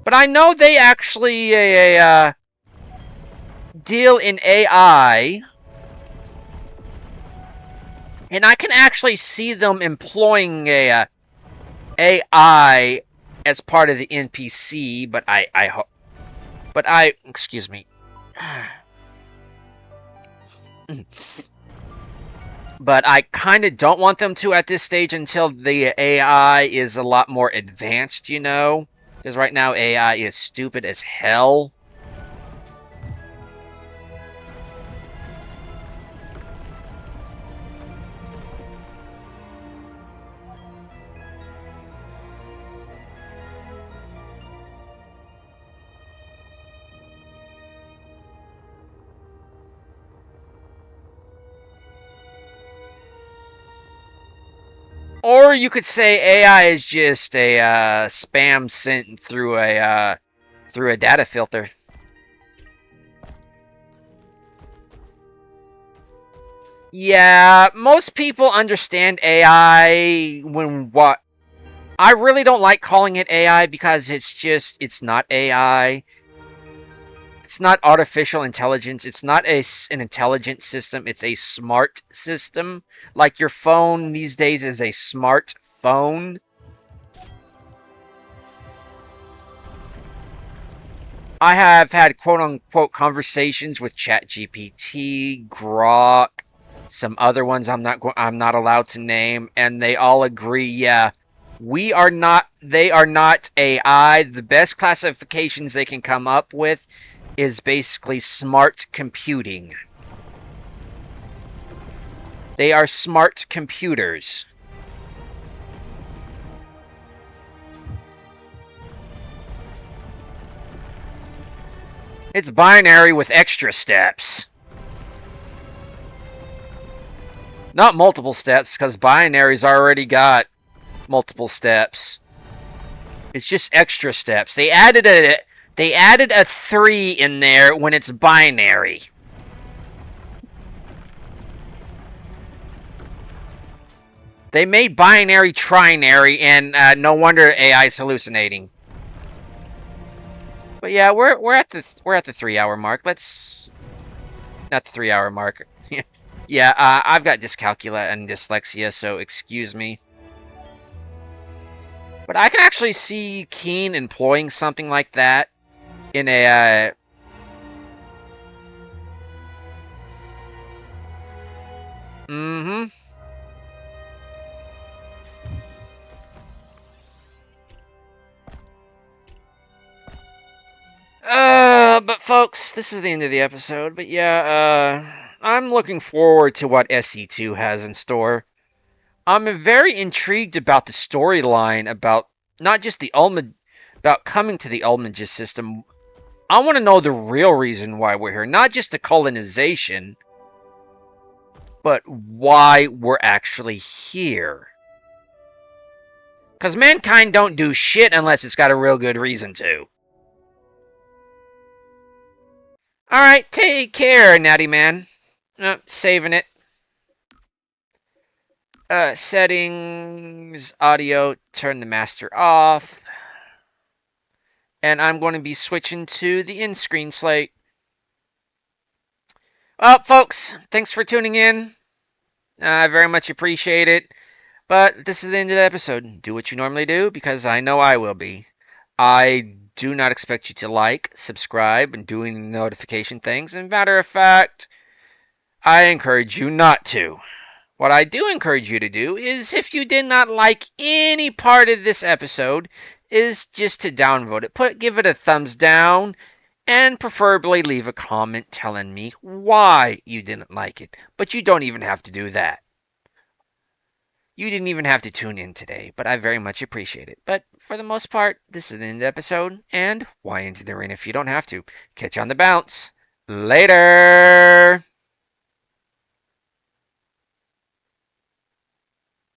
S2: But I know they actually deal in AI, and I can actually see them employing a AI as part of the NPC. But excuse me. But I kind of don't want them to at this stage until the AI is a lot more advanced, you know? Because right now AI is stupid as hell. Or you could say AI is just a spam sent through a data filter. Yeah, most people understand AI when what I really don't like calling it AI because it's not AI. It's not artificial intelligence. It's not an intelligent system. It's a smart system. Like your phone these days is a smart phone. I have had quote-unquote conversations with ChatGPT, Grok, some other ones I'm not allowed to name, and they all agree, yeah, they are not AI. The best classifications they can come up with is basically smart computing. They are smart computers. It's binary with extra steps. Not multiple steps, because binary's already got multiple steps. It's just extra steps. They added a 3 in there when it's binary. They made binary trinary, and no wonder AI is hallucinating. But yeah, we're at the 3-hour mark. Let's not the 3-hour mark. Yeah, I've got dyscalculia and dyslexia, so excuse me. But I can actually see Keen employing something like that in a but folks, this is the end of the episode. But yeah, I'm looking forward to what SE2 has in store. I'm very intrigued about the storyline about not just about coming to the Ulmagist system. I want to know the real reason why we're here, not just the colonization, but why we're actually here. Because mankind don't do shit unless it's got a real good reason to. Alright, take care, Natty Man. Saving it. Settings, audio, turn the master off. and I'm going to be switching to the in-screen slate. Well, folks, thanks for tuning in. I very much appreciate it. But this is the end of the episode. Do what you normally do, because I know I will be. I do not expect you to like, subscribe, and do any notification things. As a matter of fact, I encourage you not to. What I do encourage you to do is, if you did not like any part of this episode, is just to downvote it. Give it a thumbs down, and preferably leave a comment telling me why you didn't like it. But you don't even have to do that. You didn't even have to tune in today, but I very much appreciate it. But for the most part, this is the end of the episode, and why into the ring if you don't have to? Catch you on the bounce. Later!